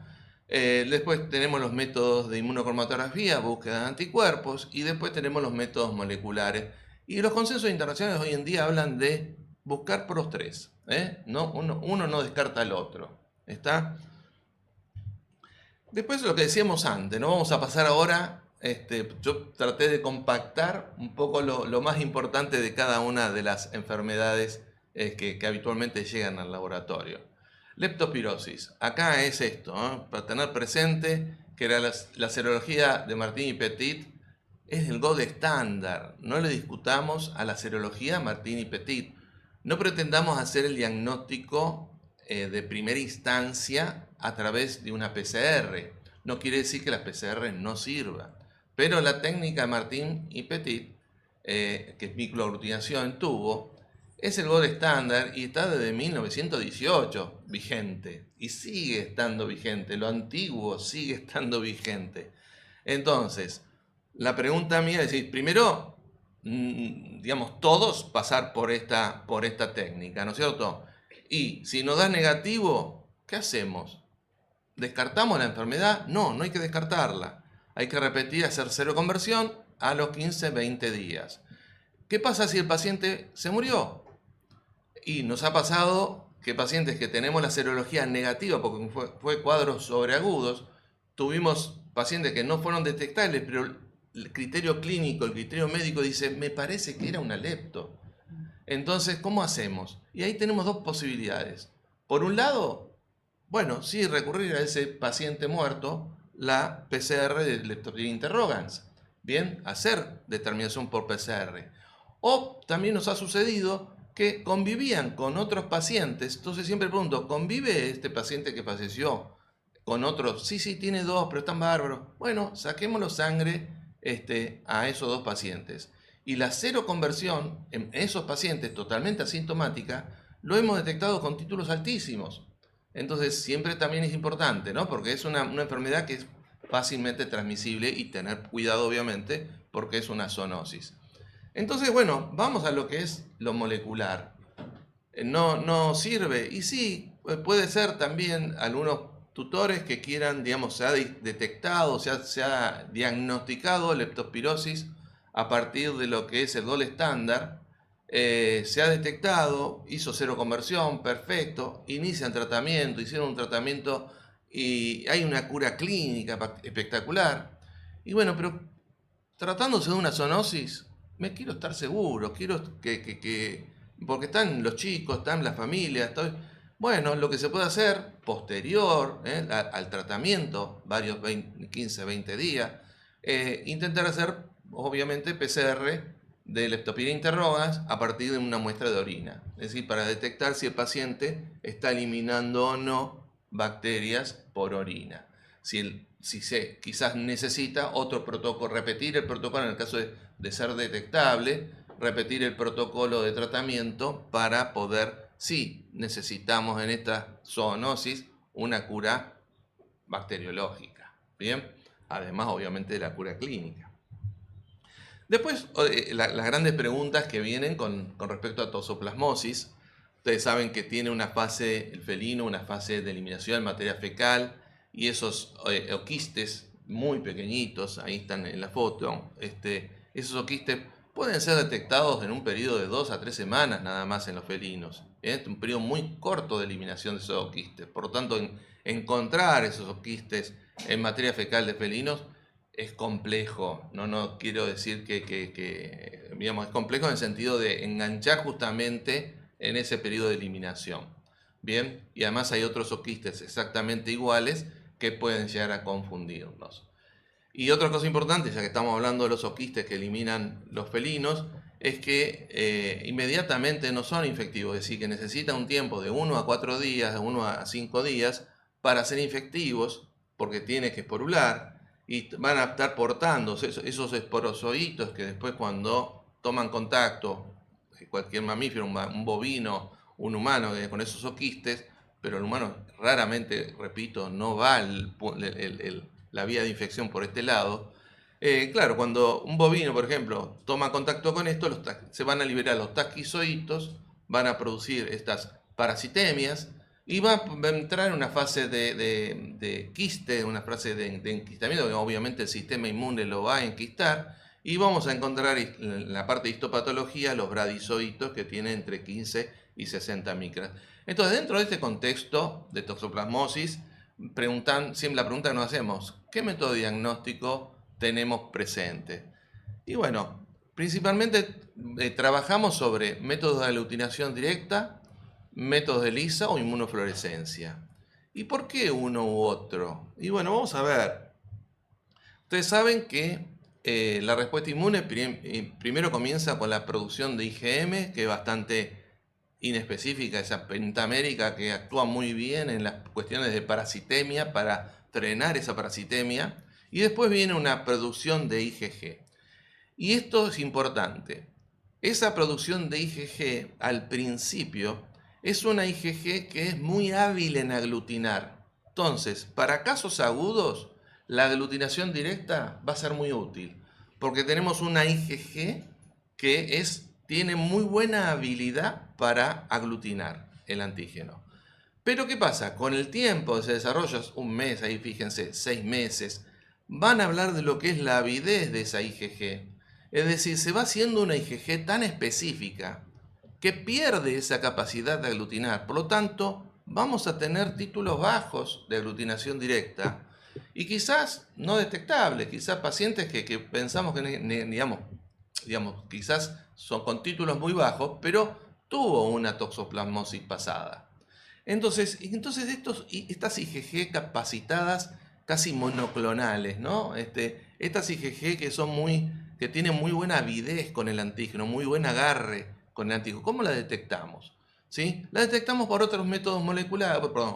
Después tenemos los métodos de inmunocromatografía, búsqueda de anticuerpos, y después tenemos los métodos moleculares. Y los consensos internacionales hoy en día hablan de buscar por los 3. ¿No? Uno no descarta al otro. ¿Está? Después lo que decíamos antes, ¿no? Vamos a pasar ahora, yo traté de compactar un poco lo más importante de cada una de las enfermedades que habitualmente llegan al laboratorio. Leptospirosis, acá es esto, para tener presente que la serología de Martini Petit es el gold estándar. No le discutamos a la serología Martini Petit. No pretendamos hacer el diagnóstico de primera instancia a través de una PCR. No quiere decir que la PCR no sirva, pero la técnica Martini Petit, que es microaglutinación en tubo, es el gold estándar y está desde 1918 vigente y sigue estando vigente, lo antiguo sigue estando vigente. Entonces, la pregunta mía es decir, primero, digamos, todos pasar por esta técnica, ¿no es cierto? Y si nos da negativo, ¿qué hacemos? ¿Descartamos la enfermedad? No, no hay que descartarla. Hay que repetir, hacer cero conversión a los 15, 20 días. ¿Qué pasa si el paciente se murió? Y nos ha pasado que pacientes que tenemos la serología negativa, porque fue cuadros sobreagudos, tuvimos pacientes que no fueron detectables, pero el criterio clínico, el criterio médico dice, me parece que era una lepto. Entonces, ¿cómo hacemos? Y ahí tenemos dos posibilidades. Por un lado, bueno, sí, recurrir a ese paciente muerto, la PCR de Leptospira interrogans. Bien, hacer determinación por PCR. O también nos ha sucedido que convivían con otros pacientes. Entonces siempre pregunto, ¿convive este paciente que falleció con otros? Sí, tiene dos, pero están bárbaros. Bueno, saquémoslo sangre a esos dos pacientes. Y la cero conversión en esos pacientes totalmente asintomática lo hemos detectado con títulos altísimos. Entonces siempre también es importante, ¿no? Porque es una enfermedad que es fácilmente transmisible y tener cuidado obviamente porque es una zoonosis. Entonces, bueno, vamos a lo que es lo molecular. No sirve. Y sí, puede ser también algunos tutores que quieran, digamos, se ha detectado, se ha diagnosticado leptospirosis a partir de lo que es el gold estándar. Se ha detectado, hizo cero conversión, perfecto, inician tratamiento, hicieron un tratamiento y hay una cura clínica espectacular. Y bueno, pero tratándose de una zoonosis, me quiero estar seguro, quiero porque están los chicos, están las familias, bueno, lo que se puede hacer posterior al tratamiento, varios 15, 20 días, intentar hacer, obviamente, PCR de Leptospira interrogans a partir de una muestra de orina. Es decir, para detectar si el paciente está eliminando o no bacterias por orina. Si se quizás necesita otro protocolo, repetir el protocolo en el caso de ser detectable, repetir el protocolo de tratamiento para poder, si necesitamos en esta zoonosis, una cura bacteriológica. Bien, además obviamente de la cura clínica. Después, las grandes preguntas que vienen con respecto a toxoplasmosis. Ustedes saben que tiene una fase, el felino, una fase de eliminación en materia fecal, y esos oquistes muy pequeñitos, ahí están en la foto, esos oquistes pueden ser detectados en un periodo de 2 a 3 semanas nada más en los felinos. Es un periodo muy corto de eliminación de esos oquistes. Por lo tanto, encontrar esos oquistes en materia fecal de felinos es complejo. No quiero decir que digamos, es complejo en el sentido de enganchar justamente en ese periodo de eliminación. Bien, y además hay otros oquistes exactamente iguales que pueden llegar a confundirnos. Y otra cosa importante, ya que estamos hablando de los oquistes que eliminan los felinos, es que inmediatamente no son infectivos, es decir, que necesitan un tiempo de 1 a 4 días, de 1 a 5 días para ser infectivos, porque tiene que esporular y van a estar portando esos esporozoitos que después cuando toman contacto, cualquier mamífero, un bovino, un humano con esos oquistes, pero el humano raramente, repito, no va la vía de infección por este lado. Claro, cuando un bovino, por ejemplo, toma contacto con esto, se van a liberar los tasquizoitos, van a producir estas parasitemias y va a entrar en una fase de quiste, una fase de enquistamiento, que obviamente el sistema inmune lo va a enquistar, y vamos a encontrar en la parte de histopatología los bradizoitos que tienen entre 15 y 60 micras. Entonces, dentro de este contexto de toxoplasmosis, siempre la pregunta que nos hacemos, ¿qué método diagnóstico tenemos presente? Y bueno, principalmente trabajamos sobre métodos de aglutinación directa, métodos de ELISA o inmunofluorescencia. ¿Y por qué uno u otro? Y bueno, vamos a ver. Ustedes saben que la respuesta inmune primero comienza con la producción de IgM, que es bastante inespecífica, esa pentamérica que actúa muy bien en las cuestiones de parasitemia para frenar esa parasitemia, y después viene una producción de IgG. Y esto es importante. esa producción de IgG al principio es una IgG que es muy hábil en aglutinar. Entonces, para casos agudos, la aglutinación directa va a ser muy útil, porque tenemos una IgG que tiene muy buena habilidad para aglutinar el antígeno. Pero ¿qué pasa? Con el tiempo de ese desarrollo, un mes, ahí fíjense, 6 meses, van a hablar de lo que es la avidez de esa IgG. Es decir, se va haciendo una IgG tan específica que pierde esa capacidad de aglutinar. Por lo tanto, vamos a tener títulos bajos de aglutinación directa y quizás no detectables, quizás pacientes que pensamos que, digamos, quizás son con títulos muy bajos, pero tuvo una toxoplasmosis pasada. Entonces estas IgG capacitadas casi monoclonales, ¿no? Estas IgG que tienen muy buena avidez con el antígeno, muy buen agarre con el antígeno. ¿Cómo la detectamos? ¿Sí? La detectamos por otros métodos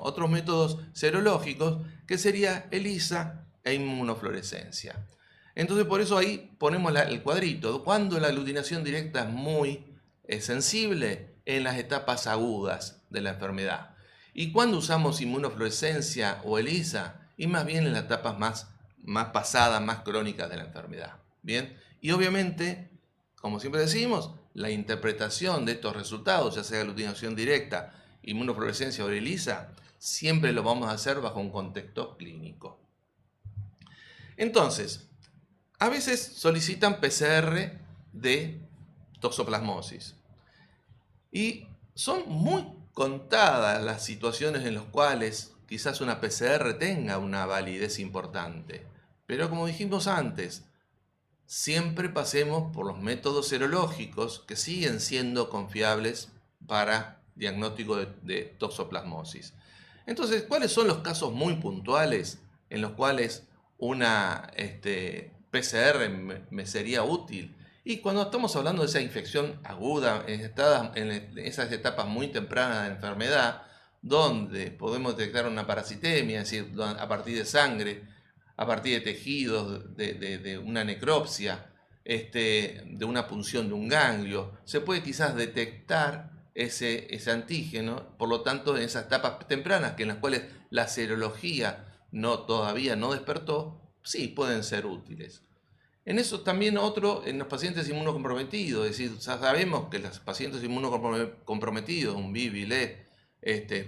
otros métodos serológicos, que sería ELISA e inmunofluorescencia. Entonces por eso ahí ponemos el cuadrito. Cuando la aglutinación directa es muy sensible, en las etapas agudas de la enfermedad. ¿Y cuando usamos inmunofluorescencia o ELISA? Y más bien en las etapas más pasadas, más crónicas de la enfermedad. ¿Bien? Y obviamente, como siempre decimos, la interpretación de estos resultados, ya sea aglutinación directa, inmunofluorescencia o ELISA, siempre lo vamos a hacer bajo un contexto clínico. Entonces, a veces solicitan PCR de toxoplasmosis. Y son muy contadas las situaciones en las cuales quizás una PCR tenga una validez importante. Pero como dijimos antes, siempre pasemos por los métodos serológicos que siguen siendo confiables para diagnóstico de toxoplasmosis. Entonces, ¿cuáles son los casos muy puntuales en los cuales una PCR me sería útil? Y cuando estamos hablando de esa infección aguda, en esas etapas muy tempranas de la enfermedad, donde podemos detectar una parasitemia, es decir, a partir de sangre, a partir de tejidos, de una necropsia, de una punción de un ganglio, se puede quizás detectar ese antígeno. Por lo tanto, en esas etapas tempranas, en las cuales la serología todavía no despertó, sí pueden ser útiles. En eso también en los pacientes inmunocomprometidos, es decir, ya sabemos que los pacientes inmunocomprometidos, un BIVILE,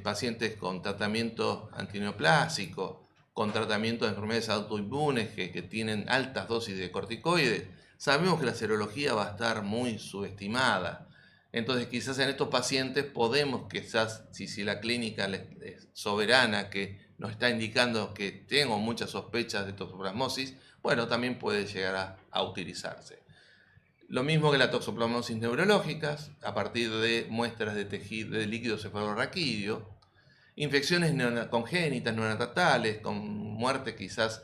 pacientes con tratamiento antineoplásico, con tratamiento de enfermedades autoinmunes que tienen altas dosis de corticoides, sabemos que la serología va a estar muy subestimada. Entonces quizás en estos pacientes podemos, quizás si la clínica es soberana, que nos está indicando que tengo muchas sospechas de toxoplasmosis, bueno, también puede llegar a utilizarse. Lo mismo que la toxoplasmosis neurológicas, a partir de muestras de líquido cefalorraquídeo, infecciones congénitas, neonatales, con muerte quizás,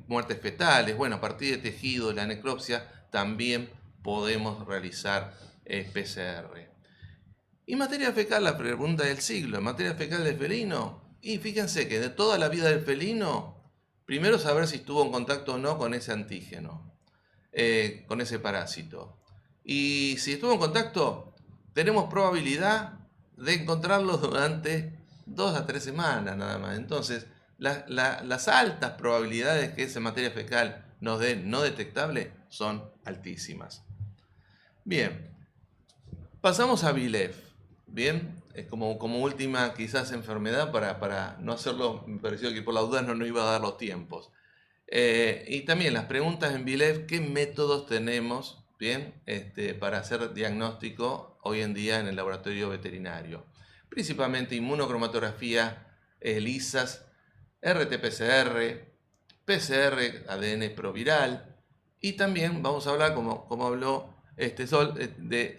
muertes fetales, bueno, a partir de tejido de la necropsia también podemos realizar PCR. Y materia fecal, la pregunta del siglo, en materia fecal del felino, y fíjense que de toda la vida del felino, primero saber si estuvo en contacto o no con ese antígeno, con ese parásito. Y si estuvo en contacto, tenemos probabilidad de encontrarlo durante 2 a 3 semanas nada más. Entonces, las altas probabilidades que esa materia fecal nos dé no detectable son altísimas. Bien, pasamos a VILEF. Bien, es como última quizás enfermedad para no hacerlo, me pareció que por las dudas no nos iba a dar los tiempos. Y también las preguntas en VILEF, ¿qué métodos tenemos para hacer diagnóstico hoy en día en el laboratorio veterinario? Principalmente inmunocromatografía, ELISAs, RT-PCR, PCR ADN proviral, y también vamos a hablar, como habló Sol,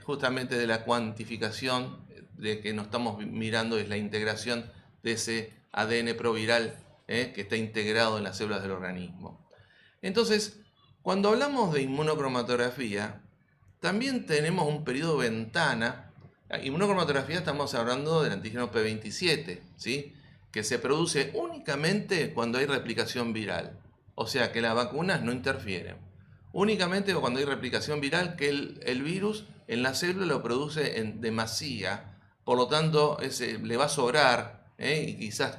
justamente de la cuantificación de que nos estamos mirando, es la integración de ese ADN proviral que está integrado en las células del organismo. Entonces, cuando hablamos de inmunocromatografía, también tenemos un periodo ventana. Inmunocromatografía estamos hablando del antígeno P27, ¿sí? Que se produce únicamente cuando hay replicación viral, o sea que las vacunas no interfieren. únicamente cuando hay replicación viral, que el virus en la célula lo produce en demasía, por lo tanto le va a sobrar, y quizás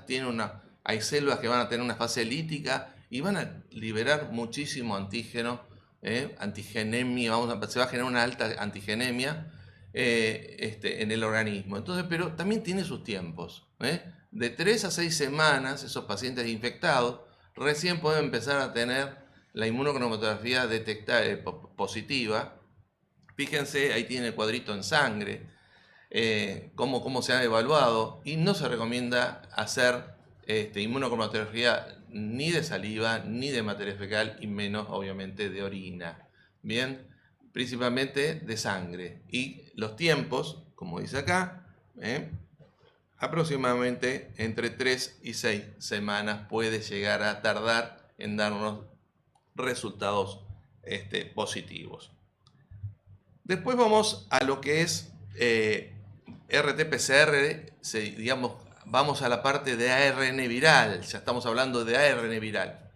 hay células que van a tener una fase lítica y van a liberar muchísimo antígeno, antigenemia, se va a generar una alta antigenemia en el organismo. Entonces, pero también tiene sus tiempos. De 3 a 6 semanas, esos pacientes infectados recién pueden empezar a tener la inmunocromatografía positiva. Fíjense, ahí tiene el cuadrito en sangre, cómo se ha evaluado, y no se recomienda hacer inmunocromatografía ni de saliva, ni de materia fecal, y menos obviamente de orina. Bien, principalmente de sangre. Y los tiempos, como dice acá, aproximadamente entre 3 y 6 semanas puede llegar a tardar en darnos resultados positivos. Después vamos a lo que es RT-PCR, digamos, vamos a la parte de ARN viral, ya estamos hablando de ARN viral.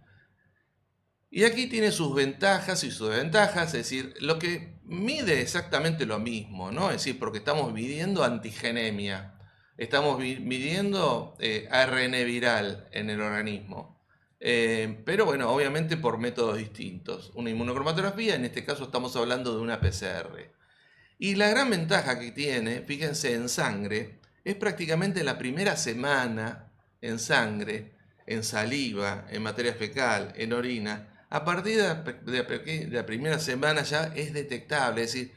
Y aquí tiene sus ventajas y sus desventajas, es decir, lo que mide exactamente lo mismo, ¿no? Es decir, porque estamos midiendo antigenemia, estamos midiendo ARN viral en el organismo. Pero bueno, obviamente por métodos distintos. Una inmunocromatografía, en este caso estamos hablando de una PCR. Y la gran ventaja que tiene, fíjense, en sangre, es prácticamente la primera semana en sangre, en saliva, en materia fecal, en orina. A partir de la primera semana ya es detectable. Es decir,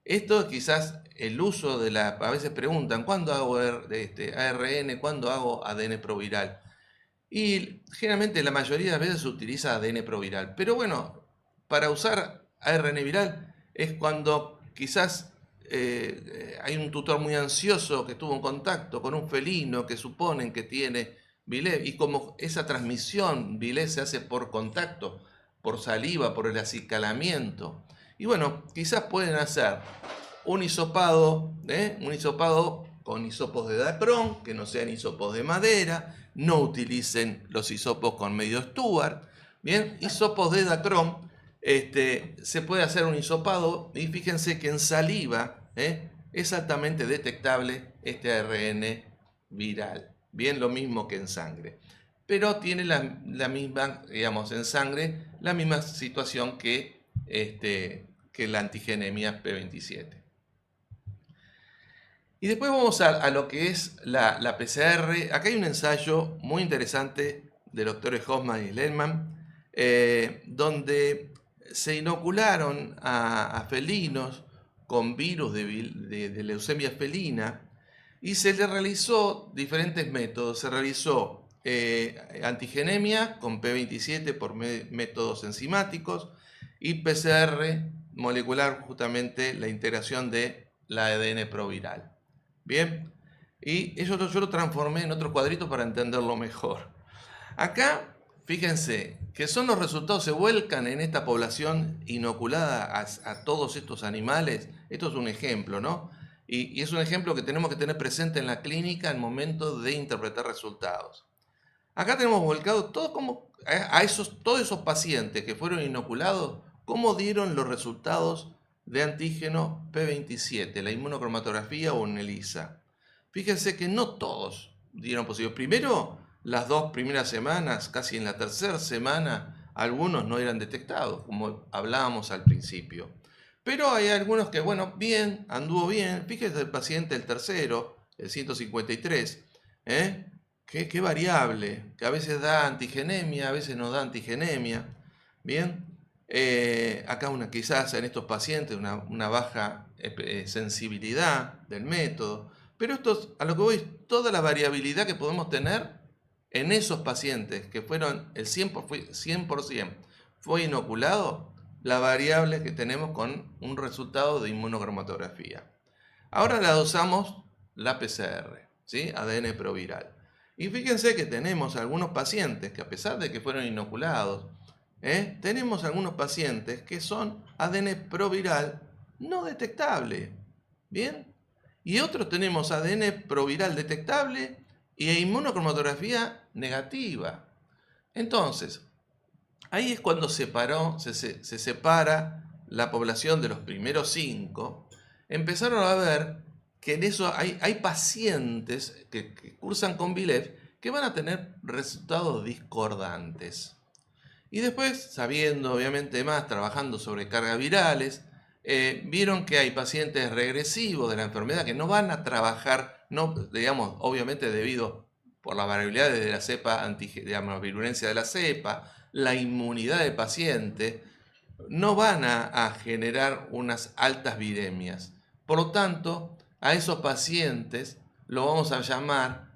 esto quizás el uso de a veces preguntan, ¿cuándo hago ARN? ¿Cuándo hago ADN proviral? Y generalmente la mayoría de las veces se utiliza ADN proviral. Pero bueno, para usar ARN viral es cuando quizás hay un tutor muy ansioso que estuvo en contacto con un felino que suponen que tiene vilés, y como esa transmisión vilés se hace por contacto, por saliva, por el acicalamiento. Y bueno, quizás pueden hacer un hisopado con hisopos de dacrón, que no sean hisopos de madera, no utilicen los hisopos con medio Stuart. Bien, hisopos de dacrón, se puede hacer un hisopado y fíjense que en saliva es altamente detectable este ARN viral. Bien, lo mismo que en sangre. Pero tiene la misma, digamos, en sangre, la misma situación que la antigenemia P27. Y después vamos a lo que es la PCR. Acá hay un ensayo muy interesante de los doctores Hoffman y Lehmann, donde se inocularon a felinos con virus de leucemia felina y se le realizó diferentes métodos. Se realizó antigenemia con P27 por métodos enzimáticos y PCR molecular, justamente la integración de la ADN proviral. Bien, y eso yo lo transformé en otro cuadrito para entenderlo mejor. Acá, fíjense, que son los resultados, se vuelcan en esta población inoculada a todos estos animales. Esto es un ejemplo, ¿no? Y es un ejemplo que tenemos que tener presente en la clínica al momento de interpretar resultados. Acá tenemos volcado todos esos pacientes que fueron inoculados, cómo dieron los resultados de antígeno P27, la inmunocromatografía o en ELISA. Fíjense que no todos dieron positivo. Primero, las 2 primeras semanas, casi en la tercera semana, algunos no eran detectados, como hablábamos al principio. Pero hay algunos que, bueno, bien, anduvo bien. Fíjense el paciente, el tercero, el 153, qué variable, que a veces da antigenemia, a veces no da antigenemia. Bien. Acá quizás en estos pacientes una baja sensibilidad del método, pero esto a lo que voy es toda la variabilidad que podemos tener en esos pacientes que fueron el 100% fue inoculado, la variable que tenemos con un resultado de inmunocromatografía. Ahora la usamos la PCR, ¿sí? ADN proviral. Y fíjense que tenemos algunos pacientes que a pesar de que fueron inoculados, tenemos algunos pacientes que son ADN proviral no detectable. ¿Bien? Y otros tenemos ADN proviral detectable e inmunocromatografía negativa. Entonces, Ahí es cuando se separa la población de los primeros 5. Empezaron a ver que en eso hay pacientes que cursan con VILEF que van a tener resultados discordantes. Y después, sabiendo obviamente más, trabajando sobre cargas virales, vieron que hay pacientes regresivos de la enfermedad que no van a trabajar, no, digamos, obviamente debido por las variabilidades de la cepa, digamos, virulencia de la cepa, la inmunidad del paciente, no van a generar unas altas viremias. Por lo tanto, a esos pacientes lo vamos a llamar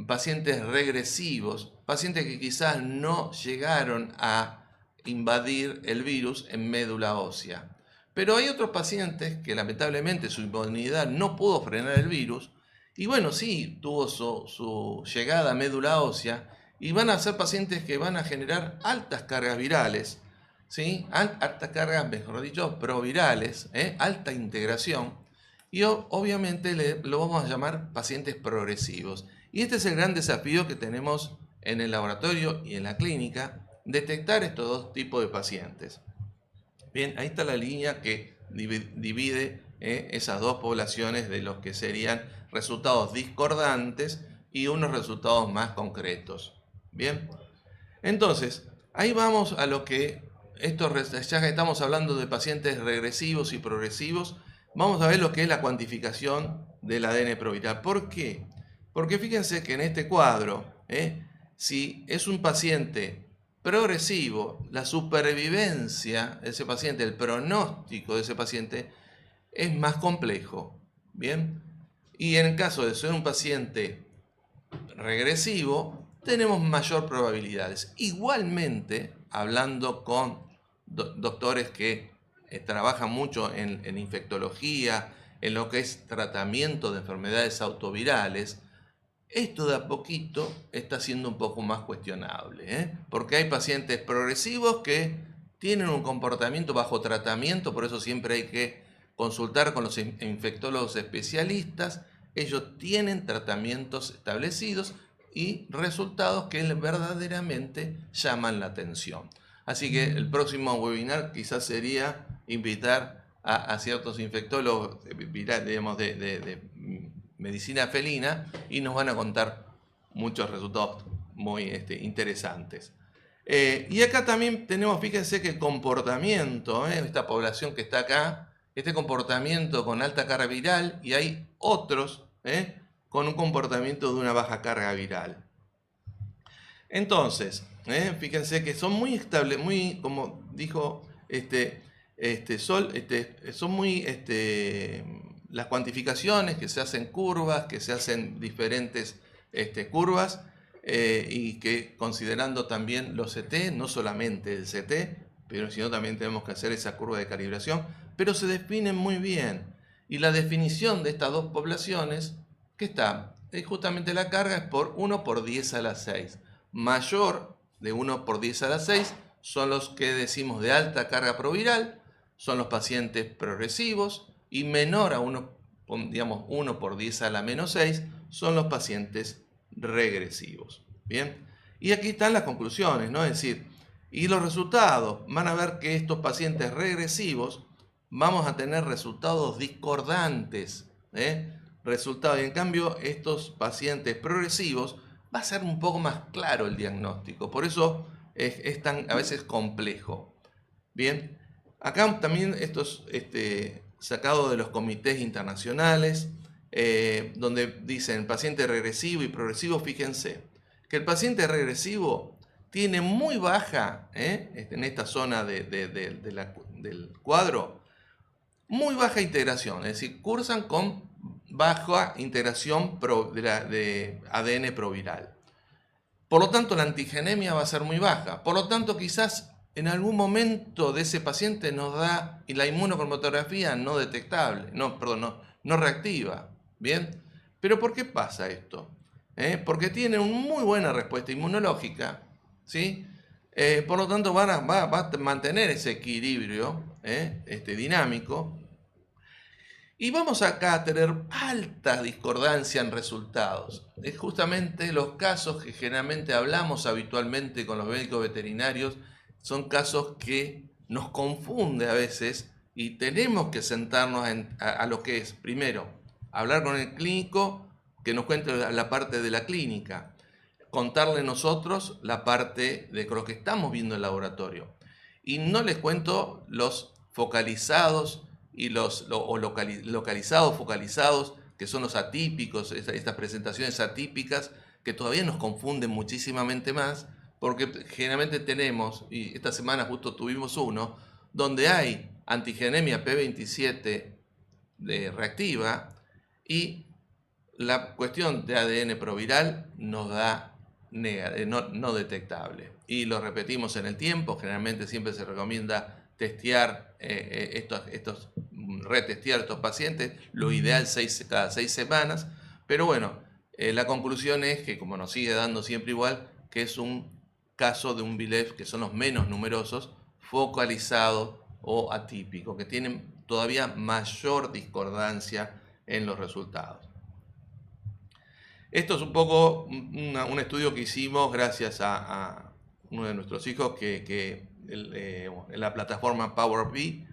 pacientes regresivos, pacientes que quizás no llegaron a invadir el virus en médula ósea. Pero hay otros pacientes que lamentablemente su inmunidad no pudo frenar el virus y bueno, sí tuvo su llegada a médula ósea y van a ser pacientes que van a generar altas cargas virales, ¿sí? Altas cargas, mejor dicho, provirales, alta integración y obviamente lo vamos a llamar pacientes progresivos. Y este es el gran desafío que tenemos en el laboratorio y en la clínica, detectar estos dos tipos de pacientes. Bien, ahí está la línea que divide esas dos poblaciones de los que serían resultados discordantes y unos resultados más concretos. Bien, entonces, ahí vamos a lo que, ya que estamos hablando de pacientes regresivos y progresivos, vamos a ver lo que es la cuantificación del ADN proviral. ¿Por qué? Porque fíjense que en este cuadro, si es un paciente progresivo, la supervivencia de ese paciente, el pronóstico de ese paciente es más complejo. Bien, y en el caso de ser un paciente regresivo, tenemos mayor probabilidades. Igualmente, hablando con doctores que trabajan mucho en infectología, en lo que es tratamiento de enfermedades autovirales, esto de a poquito está siendo un poco más cuestionable, porque hay pacientes progresivos que tienen un comportamiento bajo tratamiento, por eso siempre hay que consultar con los infectólogos especialistas. Ellos tienen tratamientos establecidos y resultados que verdaderamente llaman la atención. Así que el próximo webinar quizás sería invitar a ciertos infectólogos, digamos, de medicina felina, y nos van a contar muchos resultados muy interesantes. Y acá también tenemos, fíjense que el comportamiento, esta población que está acá, este comportamiento con alta carga viral, y hay otros con un comportamiento de una baja carga viral. Entonces, fíjense que son muy estables, muy, como dijo son muy las cuantificaciones que se hacen curvas, que se hacen diferentes curvas, y que considerando también los CT, no solamente el CT, pero sino también tenemos que hacer esa curva de calibración, pero se definen muy bien. Y la definición de estas dos poblaciones, que está, justamente la carga es por 1 por 10 a la 6. Mayor de 1 por 10 a la 6 son los que decimos de alta carga proviral, son los pacientes progresivos, y menor a 1, digamos 1 por 10 a la menos 6 son los pacientes regresivos. Bien, y aquí están las conclusiones, ¿no? Es decir, y los resultados, van a ver que estos pacientes regresivos vamos a tener resultados discordantes, resultados, y en cambio estos pacientes progresivos va a ser un poco más claro el diagnóstico, por eso es tan a veces complejo. Bien, acá también esto es sacado de los comités internacionales, donde dicen paciente regresivo y progresivo. Fíjense que el paciente regresivo tiene muy baja, en esta zona del cuadro, muy baja integración, es decir, cursan con baja integración de ADN proviral. Por lo tanto, la antigenemia va a ser muy baja. Por lo tanto, quizás en algún momento de ese paciente nos da la inmunocromatografía no detectable, no reactiva. ¿Bien? ¿Pero por qué pasa esto? Porque tiene una muy buena respuesta inmunológica, ¿sí? Por lo tanto, va a mantener ese equilibrio dinámico. Y vamos acá a tener alta discordancia en resultados. Es justamente los casos que generalmente hablamos habitualmente con los médicos veterinarios. son casos que nos confunde a veces y tenemos que sentarnos a lo que es, primero, hablar con el clínico que nos cuente la parte de la clínica, contarle nosotros la parte de lo que estamos viendo en el laboratorio. Y no les cuento los focalizados y localizados, focalizados, que son los atípicos, estas presentaciones atípicas que todavía nos confunden muchísimamente más, porque generalmente tenemos, y esta semana justo tuvimos uno, donde hay antigenemia P27 reactiva y la cuestión de ADN proviral nos da no detectable. Y lo repetimos en el tiempo, generalmente siempre se recomienda testear retestear estos pacientes, lo ideal cada 6 semanas, pero bueno, la conclusión es que, como nos sigue dando siempre igual, que es un caso de un BILEF que son los menos numerosos, focalizado o atípico, que tienen todavía mayor discordancia en los resultados. Esto es un poco un estudio que hicimos gracias a uno de nuestros hijos en la plataforma Power BI,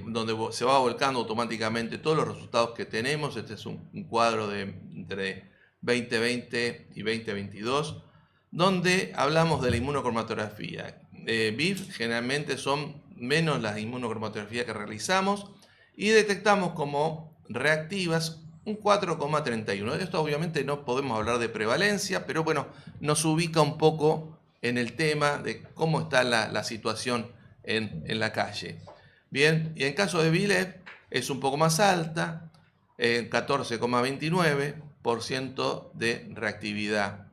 donde se va volcando automáticamente todos los resultados que tenemos. Este es un cuadro entre 2020 y 2022, donde hablamos de la inmunocromatografía. BIF generalmente son menos las inmunocromatografías que realizamos y detectamos como reactivas un 4,31. De esto obviamente no podemos hablar de prevalencia, pero bueno, nos ubica un poco en el tema de cómo está la situación en la calle. Bien, y en caso de BILEF es un poco más alta, 14,29% de reactividad.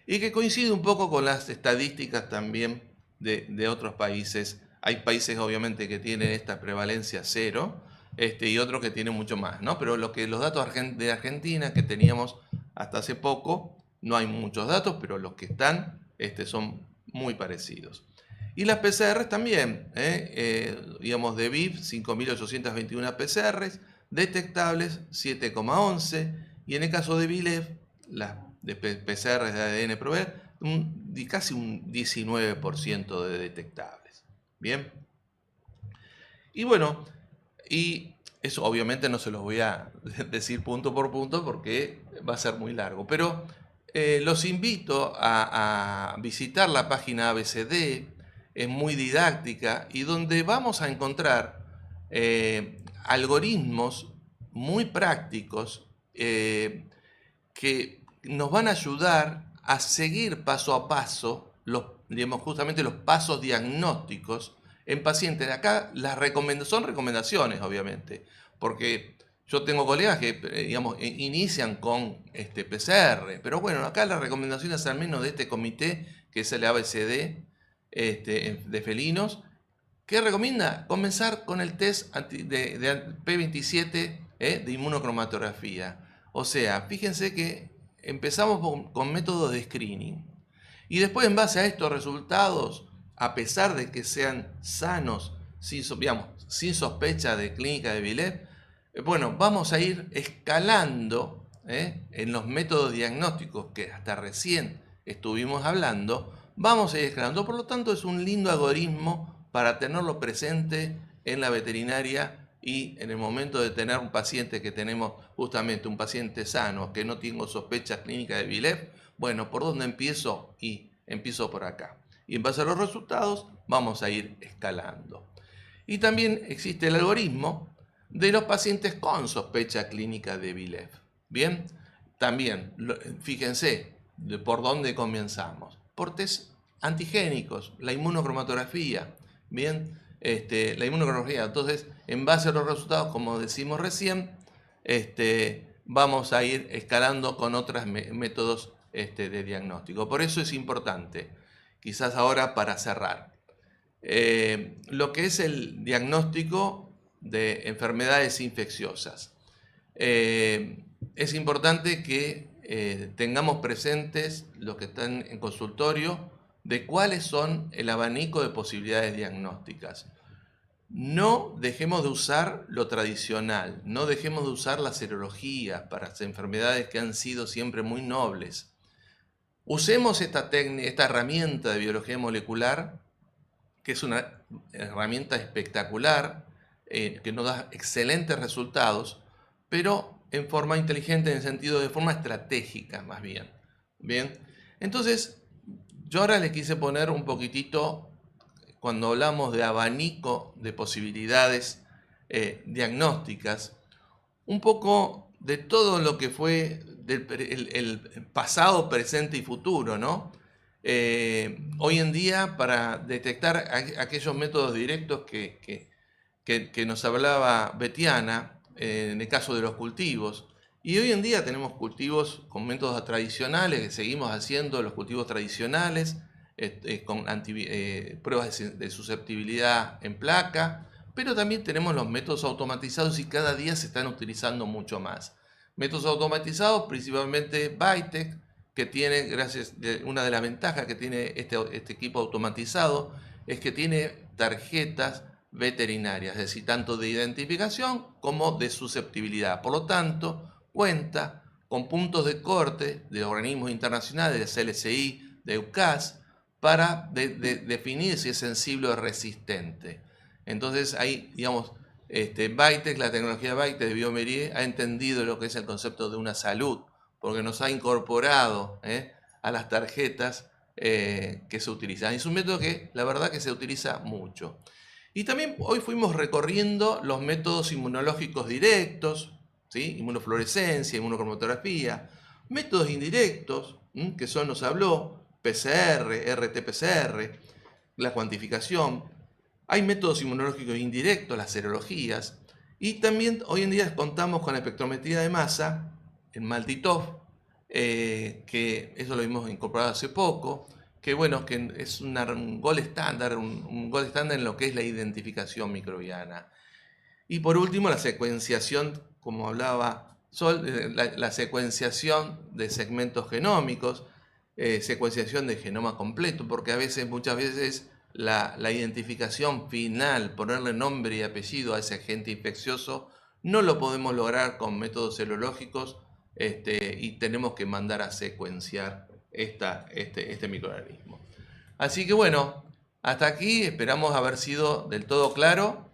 Y que coincide un poco con las estadísticas también de otros países. Hay países obviamente que tienen esta prevalencia 0, y otros que tienen mucho más, ¿no? Pero los datos de Argentina que teníamos hasta hace poco, no hay muchos datos, pero los que están son muy parecidos. Y las PCRs también, digamos de BIF, 5.821 PCRs, detectables 7,11, y en el caso de BILEF, las de PCRs de ADN proviral, casi un 19% de detectables. Bien. Y bueno, y eso obviamente no se los voy a decir punto por punto porque va a ser muy largo, pero los invito a visitar la página ABCD, es muy didáctica y donde vamos a encontrar algoritmos muy prácticos que nos van a ayudar a seguir paso a paso justamente los pasos diagnósticos en pacientes. Acá son recomendaciones, obviamente, porque yo tengo colegas que inician con PCR, pero bueno, acá las recomendaciones al menos de este comité, que es el ABCD de felinos, que recomienda comenzar con el test de P27 de inmunocromatografía. O sea, fíjense que empezamos con métodos de screening y después, en base a estos resultados, a pesar de que sean sanos, sin sospecha de clínica de BILEF, bueno, vamos a ir escalando en los métodos diagnósticos que hasta recién estuvimos hablando, vamos a ir escalando. Por lo tanto, es un lindo algoritmo para tenerlo presente en la veterinaria y en el momento de tener un paciente que tenemos justamente un paciente sano, que no tengo sospecha clínica de BILEF, bueno, ¿por dónde empiezo? Y empiezo por acá. Y en base a los resultados vamos a ir escalando. Y también existe el algoritmo de los pacientes con sospecha clínica de BILEF. Bien, también fíjense por dónde comenzamos. Por test antigénicos, la inmunocromatografía. Bien, la inmunocromatografía. Entonces, en base a los resultados, como decimos recién, vamos a ir escalando con otros métodos de diagnóstico. Por eso es importante, quizás ahora para cerrar, lo que es el diagnóstico de enfermedades infecciosas. Es importante que tengamos presentes los que están en consultorio de cuáles son el abanico de posibilidades diagnósticas. No dejemos de usar lo tradicional, no dejemos de usar la serología para las enfermedades que han sido siempre muy nobles. Usemos esta herramienta de biología molecular que es una herramienta espectacular, que nos da excelentes resultados, pero en forma inteligente, en el sentido de forma estratégica más bien. Bien, entonces yo ahora les quise poner un poquitito, cuando hablamos de abanico de posibilidades diagnósticas, un poco de todo lo que fue el pasado, presente y futuro, ¿no? Hoy en día, para detectar aquellos métodos directos que nos hablaba Betiana, en el caso de los cultivos, y hoy en día tenemos cultivos con métodos tradicionales, que seguimos haciendo los cultivos tradicionales, con pruebas de susceptibilidad en placa, pero también tenemos los métodos automatizados y cada día se están utilizando mucho más. Métodos automatizados, principalmente Vitek, que tiene, una de las ventajas que tiene este equipo automatizado es que tiene tarjetas veterinarias, es decir, tanto de identificación como de susceptibilidad. Por lo tanto, cuenta con puntos de corte de organismos internacionales, de CLSI, de EUCAS, para definir si es sensible o resistente. Entonces ahí, digamos, Vitek, la tecnología Vitek de Biomerie, ha entendido lo que es el concepto de una salud, porque nos ha incorporado a las tarjetas que se utilizan. Es un método que la verdad que se utiliza mucho. Y también hoy fuimos recorriendo los métodos inmunológicos directos, ¿sí? Inmunofluorescencia, inmunocromatografía, métodos indirectos, que nos habló, PCR, RT-PCR, la cuantificación. Hay métodos inmunológicos indirectos, las serologías, y también hoy en día contamos con la espectrometría de masa, en Maltitov, que eso lo hemos incorporado hace poco, que bueno, que es un gold estándar, un gold estándar en lo que es la identificación microbiana. Y por último, la secuenciación, como hablaba Sol, la secuenciación de segmentos genómicos, secuenciación de genoma completo, porque muchas veces la identificación final, ponerle nombre y apellido a ese agente infeccioso, no lo podemos lograr con métodos serológicos, y tenemos que mandar a secuenciar este microorganismo. Así que bueno, hasta aquí esperamos haber sido del todo claro.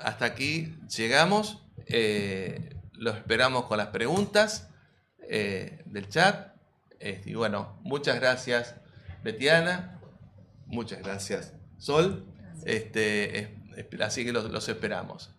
Hasta aquí llegamos. Los esperamos con las preguntas del chat. Y bueno, muchas gracias, Betiana. Muchas gracias, Sol. Así que los esperamos.